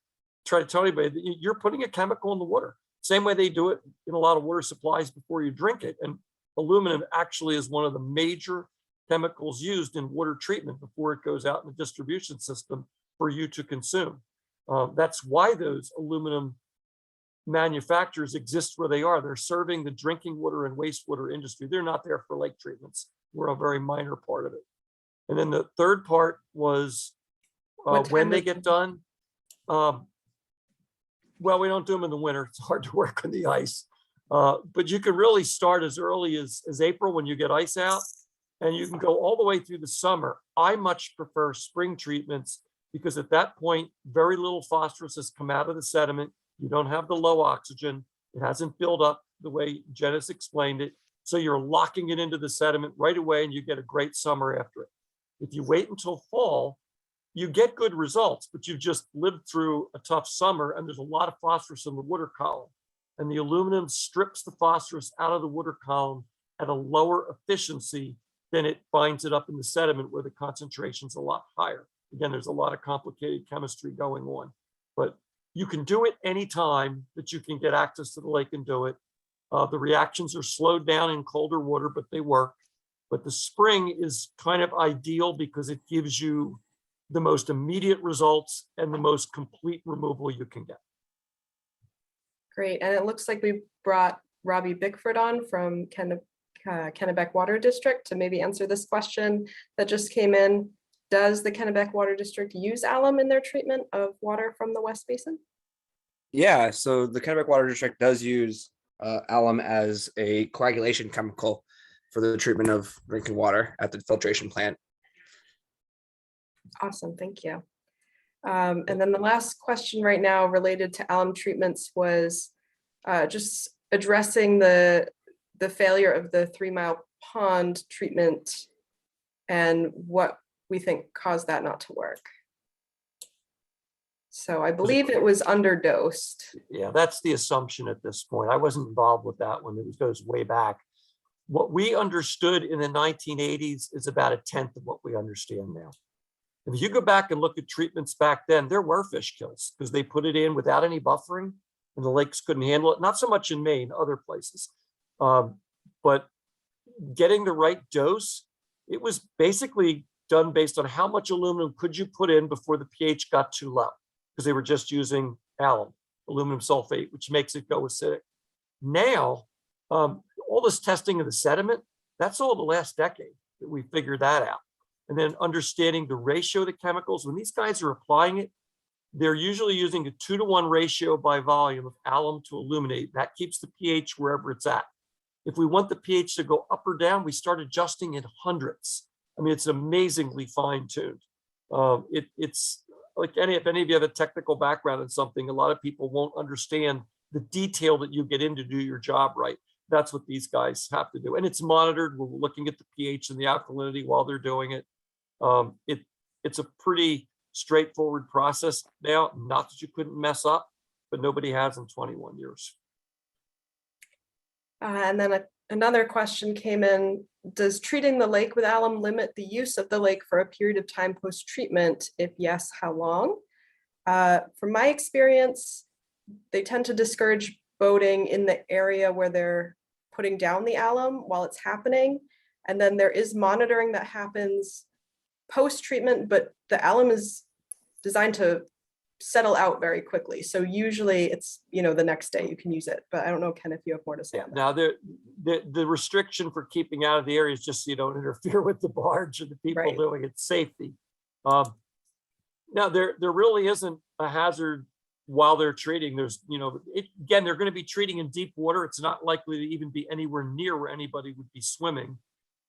try to tell anybody that you're putting a chemical in the water. Same way they do it in a lot of water supplies before you drink it. And aluminum actually is one of the major chemicals used in water treatment before it goes out in the distribution system for you to consume. That's why those aluminum manufacturers exist where they are. They're serving the drinking water and wastewater industry. They're not there for lake treatments. We're a very minor part of it. And then the third part was when they get done. Well, we don't do them in the winter. It's hard to work on the ice. But you can really start as early as April when you get ice out, and you can go all the way through the summer. I much prefer spring treatments because at that point, very little phosphorus has come out of the sediment. You don't have the low oxygen. It hasn't built up the way Janice explained it. So you're locking it into the sediment right away and you get a great summer after it. If you wait until fall, you get good results, but you've just lived through a tough summer and there's a lot of phosphorus in the water column. And the aluminum strips the phosphorus out of the water column at a lower efficiency than it binds it up in the sediment where the concentration's a lot higher. Again, there's a lot of complicated chemistry going on, but you can do it anytime that you can get access to the lake and do it. The reactions are slowed down in colder water, but they work. But the spring is kind of ideal because it gives you the most immediate results and the most complete removal you can get. Great. And it looks like we brought Robbie Bickford on from Kennebec Water District to maybe answer this question that just came in. Does the Kennebec Water District use alum in their treatment of water from the West Basin? Yeah, so the Kennebec Water District does use alum as a coagulation chemical for the treatment of drinking water at the filtration plant. Awesome, thank you. And then the last question right now related to alum treatments was just addressing the failure of the 3 Mile Pond treatment and what we think caused that not to work. So I believe it was underdosed. Yeah, that's the assumption at this point. I wasn't involved with that one. It goes way back. What we understood in the 1980s is about 1/10 of what we understand now. If you go back and look at treatments back then, there were fish kills because they put it in without any buffering and the lakes couldn't handle it. Not so much in Maine, other places. But getting the right dose, it was basically done based on how much aluminum could you put in before the pH got too low, because they were just using alum, aluminum sulfate, which makes it go acidic. Now, all this testing of the sediment, that's all the last decade that we figured that out. And then understanding the ratio of the chemicals. When these guys are applying it, they're usually using a 2-to-1 ratio by volume of alum to aluminate. That keeps the pH wherever it's at. If we want the pH to go up or down, we start adjusting in hundredths. I mean, it's amazingly fine-tuned. It's like if any of you have a technical background in something, a lot of people won't understand the detail that you get in to do your job right. That's what these guys have to do. And it's monitored. We're looking at the pH and the alkalinity while they're doing it. It's a pretty straightforward process now. Not that you couldn't mess up, but nobody has in 21 years. And then another question came in. Does treating the lake with alum limit the use of the lake for a period of time post-treatment? If yes, how long? From my experience, they tend to discourage boating in the area where they're putting down the alum while it's happening. And then there is monitoring that happens post-treatment, but the alum is designed to settle out very quickly. So usually it's, the next day you can use it, but I don't know, Ken, if you have more to say. Now the restriction for keeping out of the area is just so you don't interfere with the barge or the people doing it, safety. Now there really isn't a hazard while they're treating. There's, again, they're going to be treating in deep water. It's not likely to even be anywhere near where anybody would be swimming.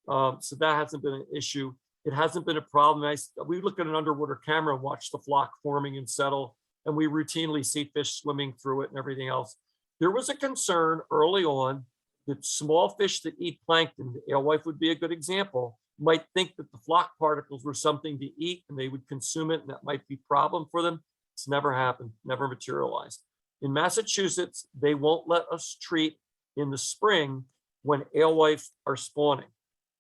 So that hasn't been an issue. It hasn't been a problem. We look at an underwater camera and watch the flock forming and settle, and we routinely see fish swimming through it and everything else. There was a concern early on that small fish that eat plankton, the alewife would be a good example, might think that the flock particles were something to eat and they would consume it and that might be a problem for them. It's never happened, never materialized. In Massachusetts, they won't let us treat in the spring when alewife are spawning.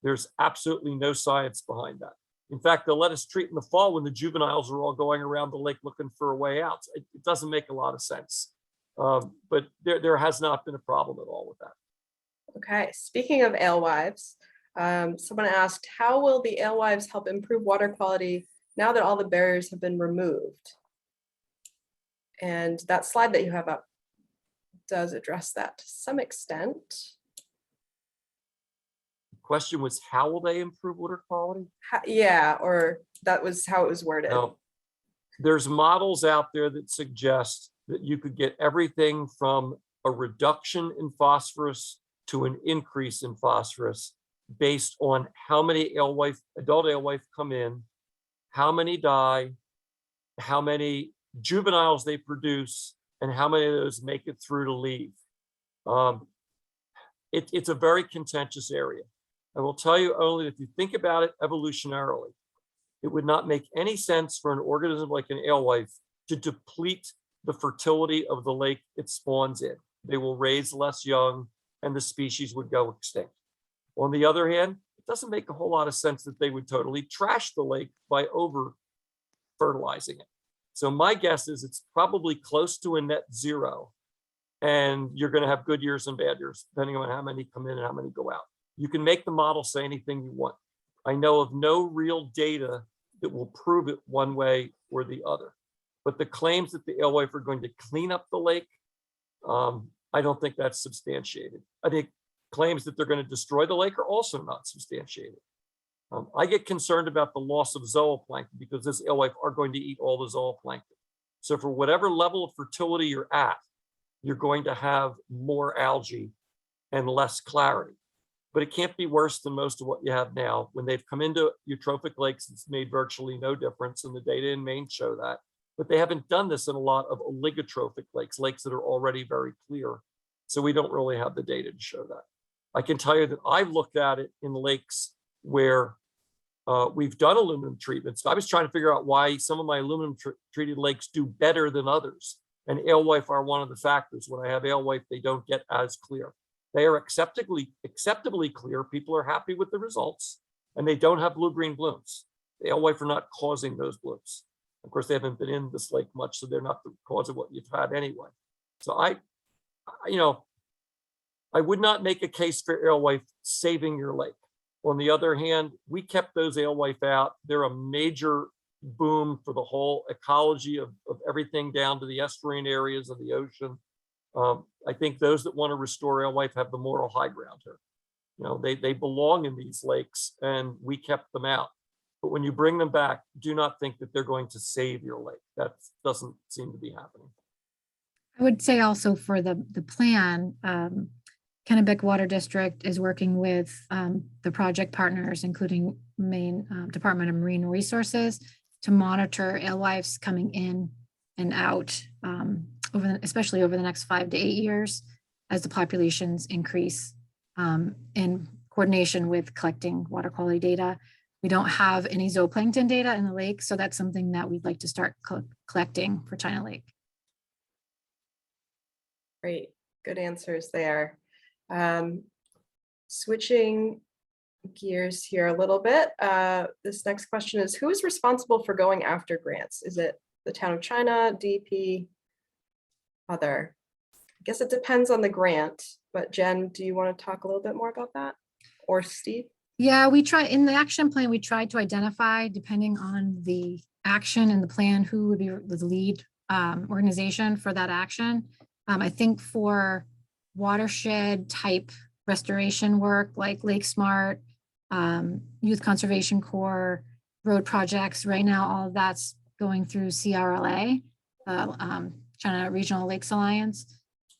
There's absolutely no science behind that. In fact, they'll let us treat in the fall when the juveniles are all going around the lake looking for a way out. It doesn't make a lot of sense. But there has not been a problem at all with that. Okay, speaking of alewives, someone asked, how will the alewives help improve water quality now that all the barriers have been removed? And that slide that you have up does address that to some extent. Question was, how will they improve water quality? Yeah, or that was how it was worded. Now, there's models out there that suggest that you could get everything from a reduction in phosphorus to an increase in phosphorus based on how many adult alewife come in, how many die, how many juveniles they produce, and how many of those make it through to leave. It's a very contentious area. I will tell you only, if you think about it evolutionarily, it would not make any sense for an organism like an alewife to deplete the fertility of the lake it spawns in. They will raise less young and the species would go extinct. On the other hand, it doesn't make a whole lot of sense that they would totally trash the lake by over fertilizing it. So my guess is it's probably close to a net zero, and you're going to have good years and bad years, depending on how many come in and how many go out. You can make the model say anything you want. I know of no real data that will prove it one way or the other. But the claims that the alewife are going to clean up the lake, I don't think that's substantiated. I think claims that they're going to destroy the lake are also not substantiated. I get concerned about the loss of zooplankton because this alewife are going to eat all the zooplankton. So for whatever level of fertility you're at, you're going to have more algae and less clarity. But it can't be worse than most of what you have now. When they've come into eutrophic lakes, it's made virtually no difference, and the data in Maine show that. But they haven't done this in a lot of oligotrophic lakes, lakes that are already very clear. So we don't really have the data to show that. I can tell you that I've looked at it in lakes where we've done aluminum treatments. I was trying to figure out why some of my aluminum treated lakes do better than others. And alewife are one of the factors. When I have alewife, they don't get as clear. They are acceptably clear. People are happy with the results, and they don't have blue-green blooms. The alewife are not causing those blooms. Of course, they haven't been in this lake much, so they're not the cause of what you've had anyway. So I would not make a case for alewife saving your lake. On the other hand, we kept those alewife out. They're a major boom for the whole ecology of everything down to the estuarine areas of the ocean. I think those that want to restore alewife have the moral high ground here. They belong in these lakes, and we kept them out. But when you bring them back, do not think that they're going to save your lake. That doesn't seem to be happening. I would say also for the plan, Kennebec Water District is working with the project partners, including Maine Department of Marine Resources, to monitor alewives coming in and out, especially over the next 5 to 8 years as the populations increase, in coordination with collecting water quality data. We don't have any zooplankton data in the lake, so that's something that we'd like to start collecting for China Lake. Great, good answers there. Switching gears here a little bit. This next question is, who is responsible for going after grants? Is it the town of China, DP, other? I guess it depends on the grant, but Jen, do you want to talk a little bit more about that? Or Steve? Yeah, we try in the action plan, we tried to identify, depending on the action and the plan, who would be the lead organization for that action. I think for watershed type restoration work like Lake Smart, Youth Conservation Corps, road projects, right now all of that's going through CRLA, China Regional Lakes Alliance,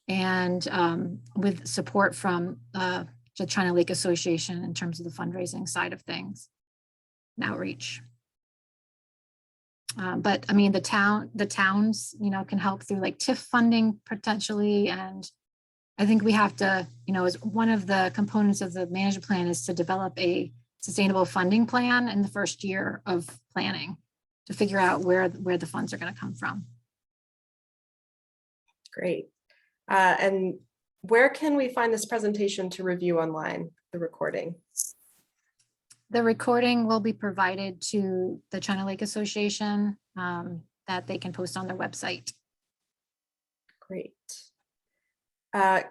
and with support from the China Lake Association in terms of the fundraising side of things and outreach. But I mean, the towns, can help through like TIF funding potentially. And I think we have to, as one of the components of the management plan is to develop a sustainable funding plan in the first year of planning to figure out where the funds are going to come from. Great. And where can we find this presentation to review online, the recording? The recording will be provided to the China Lake Association that they can post on their website. Great.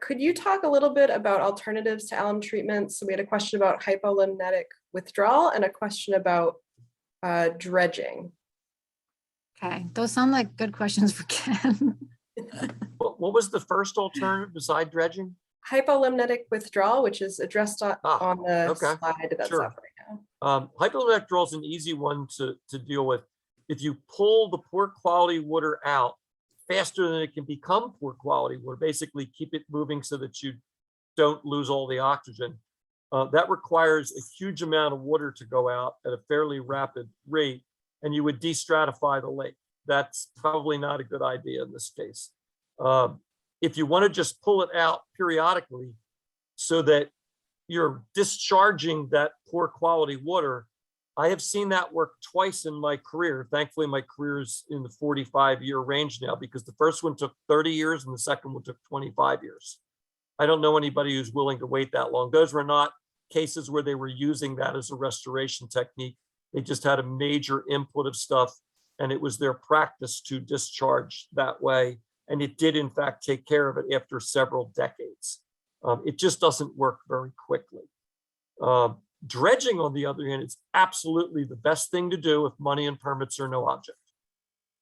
Could you talk a little bit about alternatives to alum treatment? So we had a question about hypolimnetic withdrawal and a question about dredging. Okay, those sound like good questions for Ken. What was the first alternative beside dredging? Hypolimnetic withdrawal, which is addressed on the okay, slide that's sure. up right now. Hypolimnetic withdrawal is an easy one to deal with. If you pull the poor quality water out faster than it can become poor quality water, basically keep it moving so that you don't lose all the oxygen. That requires a huge amount of water to go out at a fairly rapid rate, and you would destratify the lake. That's probably not a good idea in this case. If you want to just pull it out periodically so that you're discharging that poor quality water, I have seen that work twice in my career. Thankfully, my career is in the 45-year range now, because the first one took 30 years and the second one took 25 years. I don't know anybody who's willing to wait that long. Those were not cases where they were using that as a restoration technique. They just had a major input of stuff, and it was their practice to discharge that way. And it did, in fact, take care of it after several decades. It just doesn't work very quickly. Dredging, on the other hand, is absolutely the best thing to do if money and permits are no object.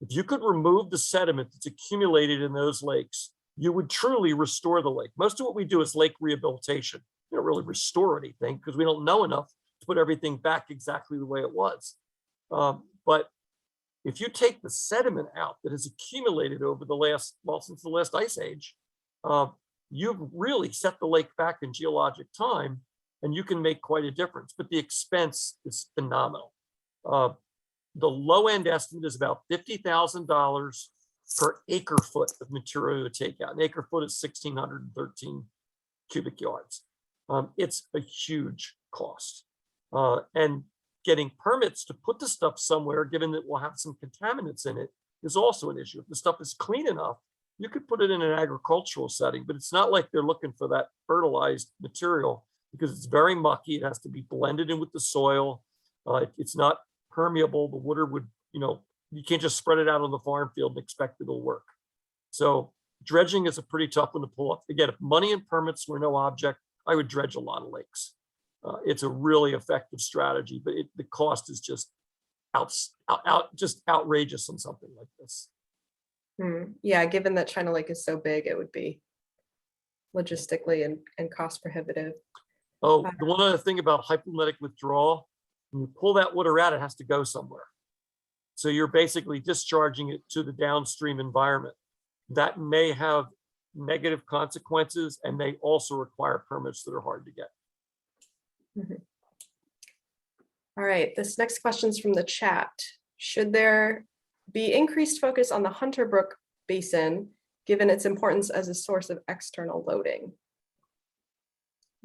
If you could remove the sediment that's accumulated in those lakes, you would truly restore the lake. Most of what we do is lake rehabilitation. We don't really restore anything because we don't know enough to put everything back exactly the way it was. But if you take the sediment out that has accumulated over the last, well, since the last ice age, you've really set the lake back in geologic time, and you can make quite a difference, but the expense is phenomenal. The low end estimate is about $50,000 per acre foot of material to take out. An acre foot is 1,613 cubic yards. It's a huge cost. And getting permits to put the stuff somewhere, given that we'll have some contaminants in it, is also an issue. If the stuff is clean enough, you could put it in an agricultural setting, but it's not like they're looking for that fertilized material, because it's very mucky. It has to be blended in with the soil. It's not permeable. The water would, you can't just spread it out on the farm field and expect it'll work. So dredging is a pretty tough one to pull off. Again, if money and permits were no object, I would dredge a lot of lakes. It's a really effective strategy, but the cost is just just outrageous on something like this. Yeah, given that China Lake is so big, it would be logistically and cost prohibitive. Oh, the one other thing about hypolimnetic withdrawal, when you pull that water out, it has to go somewhere. So you're basically discharging it to the downstream environment. That may have negative consequences, and they also require permits that are hard to get. All right, this next question is from the chat. Should there be increased focus on the Hunter Brook Basin, given its importance as a source of external loading?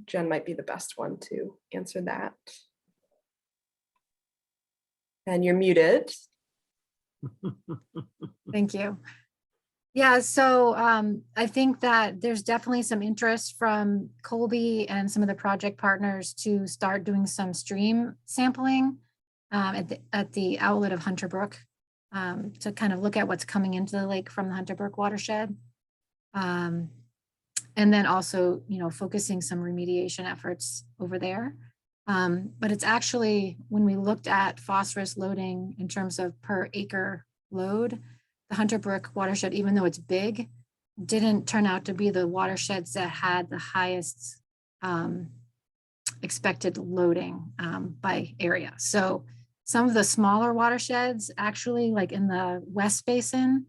Jen might be the best one to answer that. And you're muted. Thank you. Yeah, so I think that there's definitely some interest from Colby and some of the project partners to start doing some stream sampling at the outlet of Hunter Brook to kind of look at what's coming into the lake from the Hunter Brook watershed. And then also, focusing some remediation efforts over there. But it's actually, when we looked at phosphorus loading in terms of per acre load, the Hunter Brook watershed, even though it's big, didn't turn out to be the watersheds that had the highest expected loading by area. So some of the smaller watersheds, actually, like in the West Basin,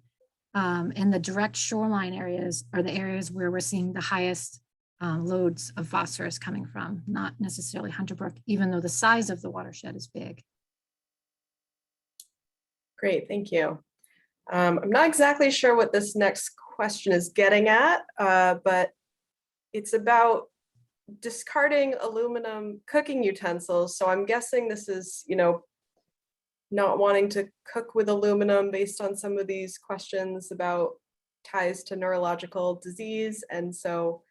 and the direct shoreline areas are the areas where we're seeing the highest loads of phosphorus coming from, not necessarily Hunter Brook, even though the size of the watershed is big. Great, thank you. I'm not exactly sure what this next question is getting at, but it's about discarding aluminum cooking utensils. So I'm guessing this is, not wanting to cook with aluminum based on some of these questions about ties to neurological disease. And so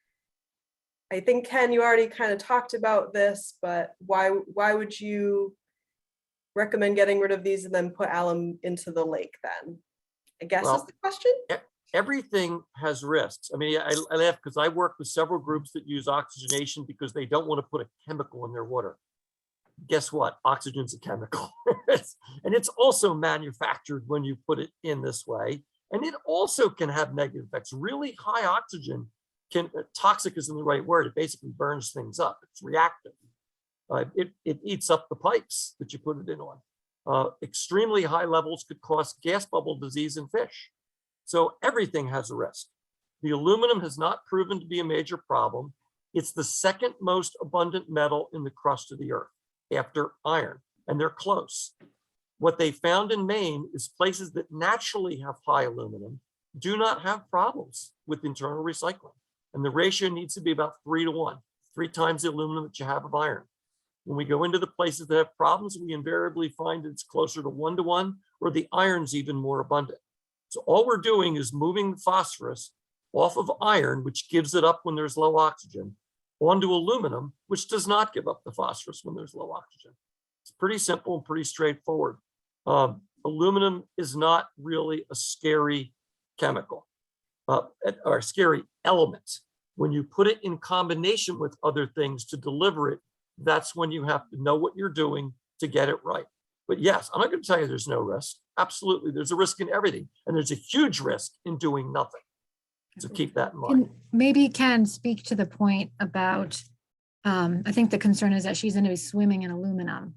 I think, Ken, you already kind of talked about this, but why would you recommend getting rid of these and then put alum into the lake then? I guess is the question. everything has risks. I mean, I laugh because I work with several groups that use oxygenation because they don't want to put a chemical in their water. Guess what? Oxygen's a chemical. And it's also manufactured when you put it in this way. And it also can have negative effects. Really high oxygen can, toxic isn't the right word. It basically burns things up. It's reactive. It eats up the pipes that you put it in on. Extremely high levels could cause gas bubble disease in fish. So everything has a risk. The aluminum has not proven to be a major problem. It's the second most abundant metal in the crust of the earth after iron, and they're close. What they found in Maine is places that naturally have high aluminum do not have problems with internal recycling. And the ratio needs to be about 3 to 1, 3 times the aluminum that you have of iron. When we go into the places that have problems, we invariably find it's closer to 1 to 1, or the iron's even more abundant. So all we're doing is moving the phosphorus off of iron, which gives it up when there's low oxygen, onto aluminum, which does not give up the phosphorus when there's low oxygen. It's pretty simple and pretty straightforward. Aluminum is not really a scary chemical or a scary element. When you put it in combination with other things to deliver it, that's when you have to know what you're doing to get it right. But yes, I'm not going to tell you there's no risk. Absolutely, there's a risk in everything. And there's a huge risk in doing nothing. So keep that in mind. And maybe Ken speak to the point about, I think the concern is that she's going to be swimming in aluminum.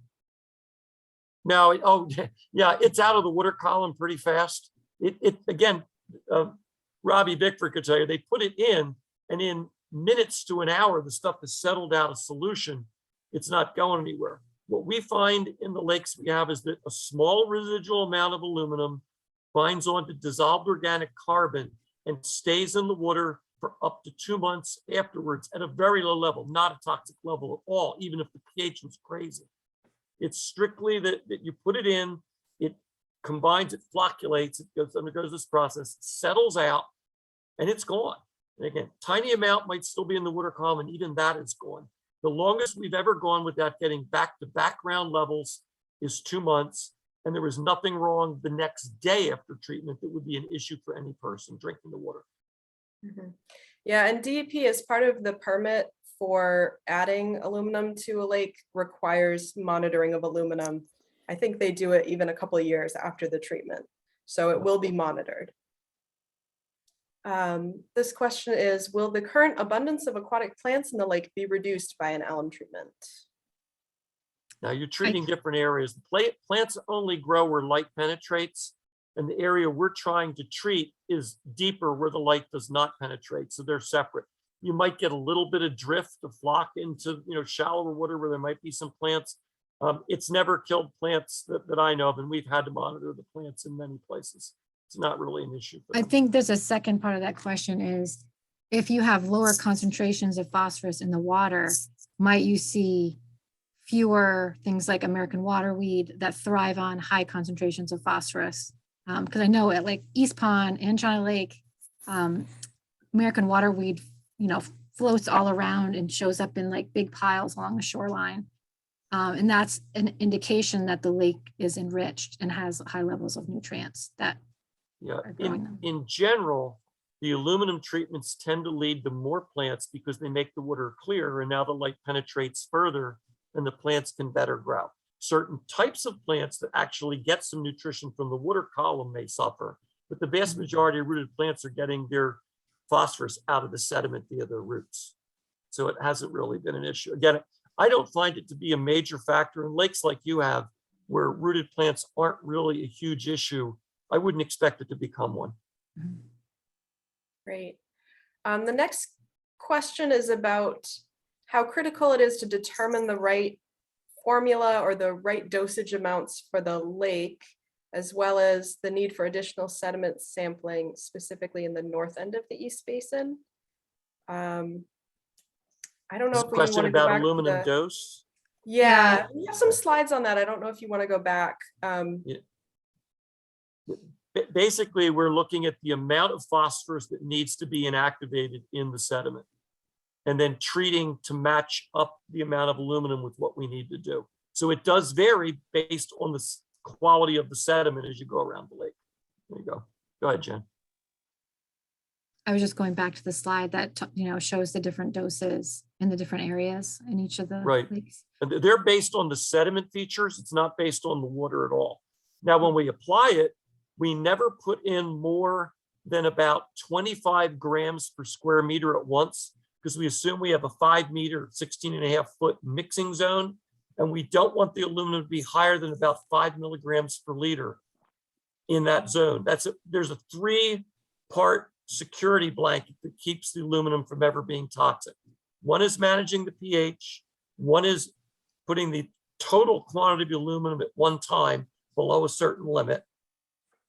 Now, oh yeah, it's out of the water column pretty fast. It again, Robbie Bickford could tell you, they put it in, and in minutes to an hour, the stuff is settled out of solution. It's not going anywhere. What we find in the lakes we have is that a small residual amount of aluminum binds onto dissolved organic carbon and stays in the water for up to 2 months afterwards at a very low level, not a toxic level at all, even if the pH was crazy. It's strictly that you put it in, it combines, it flocculates, it undergoes this process, settles out, and it's gone. And again, tiny amount might still be in the water column, and even that is gone. The longest we've ever gone without getting back to background levels is 2 months, and there was nothing wrong the next day after treatment that would be an issue for any person drinking the water. Mhm. Yeah, and DEP as part of the permit for adding aluminum to a lake requires monitoring of aluminum. I think they do it even a couple of years after the treatment. So it will be monitored. This question is, will the current abundance of aquatic plants in the lake be reduced by an alum treatment? Now you're treating different areas. Plants only grow where light penetrates, and the area we're trying to treat is deeper where the light does not penetrate. So they're separate. You might get a little bit of drift to flock into shallower water where there might be some plants. It's never killed plants that I know of, and we've had to monitor the plants in many places. It's not really an issue for them. I think there's a second part of that question is, if you have lower concentrations of phosphorus in the water, might you see fewer things like American waterweed that thrive on high concentrations of phosphorus? Because I know at like East Pond and China Lake, American waterweed, floats all around and shows up in like big piles along the shoreline. And that's an indication that the lake is enriched and has high levels of nutrients that are growing them. In general, the aluminum treatments tend to lead to more plants because they make the water clearer, and now the light penetrates further and the plants can better grow. Certain types of plants that actually get some nutrition from the water column may suffer, but the vast majority of rooted plants are getting their phosphorus out of the sediment via their roots. So it hasn't really been an issue. Again, I don't find it to be a major factor in lakes like you have, where rooted plants aren't really a huge issue. I wouldn't expect it to become one. Great. The next question is about how critical it is to determine the right formula or the right dosage amounts for the lake, as well as the need for additional sediment sampling, specifically in the north end of the East Basin. I don't know if we want Question to go about back to aluminum the, dose. yeah, we have some slides on that. I don't know if you want to go back. Basically, we're looking at the amount of phosphorus that needs to be inactivated in the sediment, and then treating to match up the amount of aluminum with what we need to do. So it does vary based on the quality of the sediment as you go around the lake. There you go. Go ahead, Jen. I was just going back to the slide that, shows the different doses in the different areas in each of the Right. lakes. And they're based on the sediment features. It's not based on the water at all. Now, when we apply it, we never put in more than about 25 grams per square meter at once, because we assume we have a 5 meter, 16.5 foot mixing zone. And we don't want the aluminum to be higher than about 5 milligrams per liter in that zone. There's a 3-part security blanket that keeps the aluminum from ever being toxic. One is managing the pH. One is putting the total quantity of aluminum at one time below a certain limit.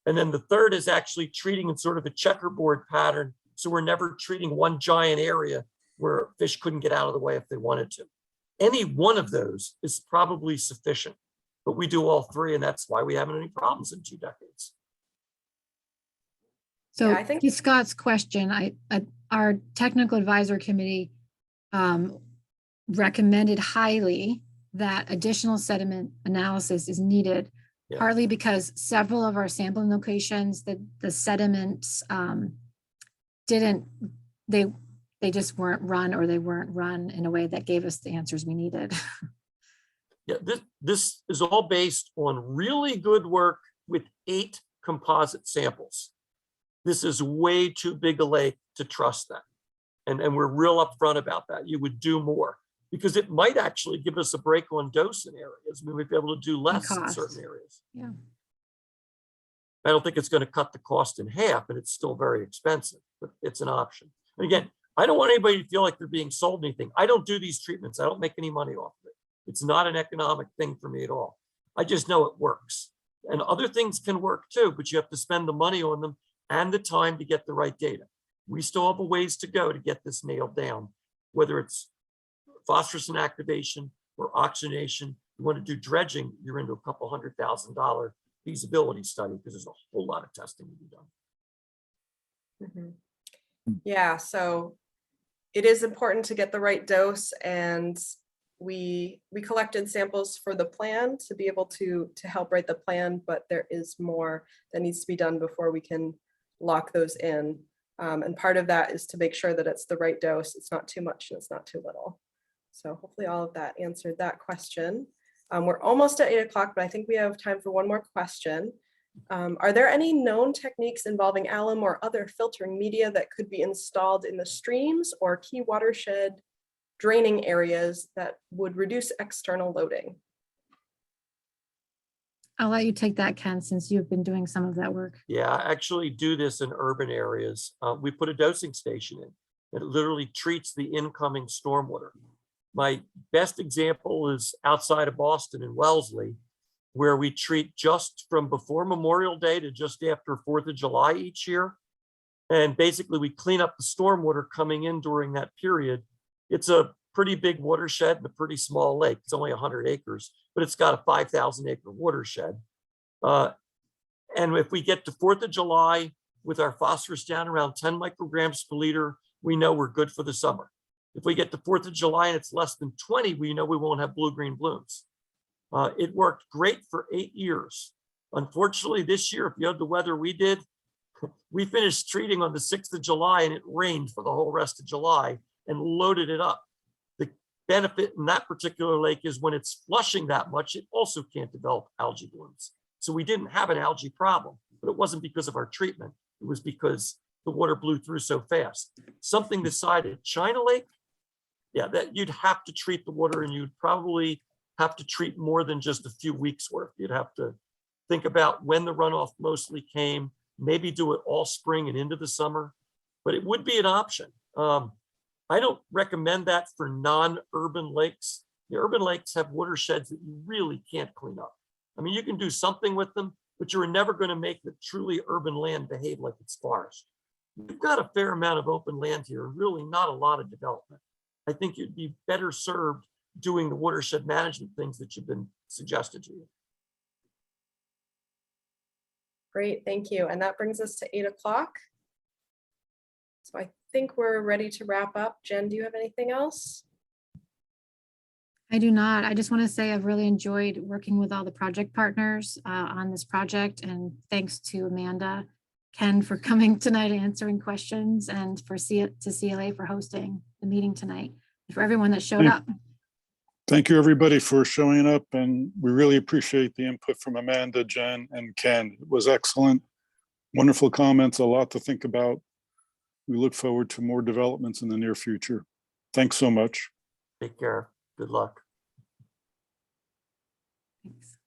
And then the third is actually treating in sort of a checkerboard pattern. So we're never treating one giant area where fish couldn't get out of the way if they wanted to. Any one of those is probably sufficient, but we do all three, and that's why we haven't had any problems in 2 decades. So Yeah, I think- to Scott's question, our technical advisor committee recommended highly that additional sediment analysis is needed, Yeah. partly because several of our sampling locations, the sediments they just weren't run, or they weren't run in a way that gave us the answers we needed. Yeah, this is all based on really good work with 8 composite samples. This is way too big a lake to trust that. And we're real upfront about that. You would do more, because it might actually give us a break on dose in areas. We might be able to do less in cost. certain areas. Yeah. I don't think it's going to cut the cost in half, and it's still very expensive, but it's an option. And again, I don't want anybody to feel like they're being sold anything. I don't do these treatments. I don't make any money off of it. It's not an economic thing for me at all. I just know it works. And other things can work too, but you have to spend the money on them and the time to get the right data. We still have a ways to go to get this nailed down, whether it's phosphorus inactivation or oxygenation. You want to do dredging, you're into a couple $100,000 feasibility study, because there's a whole lot of testing to be done. Yeah, so it is important to get the right dose, and we collected samples for the plan to be able to help write the plan, but there is more that needs to be done before we can lock those in. And part of that is to make sure that it's the right dose. It's not too much and it's not too little. So hopefully all of that answered that question. We're almost at 8 o'clock, but I think we have time for one more question. Are there any known techniques involving alum or other filtering media that could be installed in the streams or key watershed draining areas that would reduce external loading? I'll let you take that, Ken, since you've been doing some of that work. Yeah, I actually do this in urban areas. We put a dosing station in. It literally treats the incoming stormwater. My best example is outside of Boston in Wellesley, where we treat just from before Memorial Day to just after 4th of July each year. And basically we clean up the stormwater coming in during that period. It's a pretty big watershed and a pretty small lake. It's only 100 acres, but it's got a 5,000 acre watershed. And if we get to 4th of July with our phosphorus down around 10 micrograms per liter, we know we're good for the summer. If we get to 4th of July and it's less than 20, we know we won't have blue-green blooms. It worked great for 8 years. Unfortunately, this year, if you had the weather we did, we finished treating on the 6th of July and it rained for the whole rest of July and loaded it up. The benefit in that particular lake is when it's flushing that much, it also can't develop algae blooms. So we didn't have an algae problem, but it wasn't because of our treatment. It was because the water blew through so fast. Something the size of China Lake, yeah, that you'd have to treat the water, and you'd probably have to treat more than just a few weeks worth. You'd have to think about when the runoff mostly came, maybe do it all spring and into the summer, but it would be an option. I don't recommend that for non-urban lakes. The urban lakes have watersheds that you really can't clean up. I mean, you can do something with them, but you're never going to make the truly urban land behave like it's forest. We've got a fair amount of open land here, really not a lot of development. I think you'd be better served doing the watershed management things that you've been suggested to you. Great, thank you. And that brings us to 8 o'clock. So I think we're ready to wrap up. Jen, do you have anything else? I do not. I just want to say I've really enjoyed working with all the project partners on this project, and thanks to Amanda Ken for coming tonight and answering questions, and for CLA for hosting the meeting tonight, and for everyone that showed up. Thank you, everybody, for showing up, and we really appreciate the input from Amanda, Jen, and Ken. It was excellent. Wonderful comments, a lot to think about. We look forward to more developments in the near future. Thanks so much. Take care. Good luck. Thanks.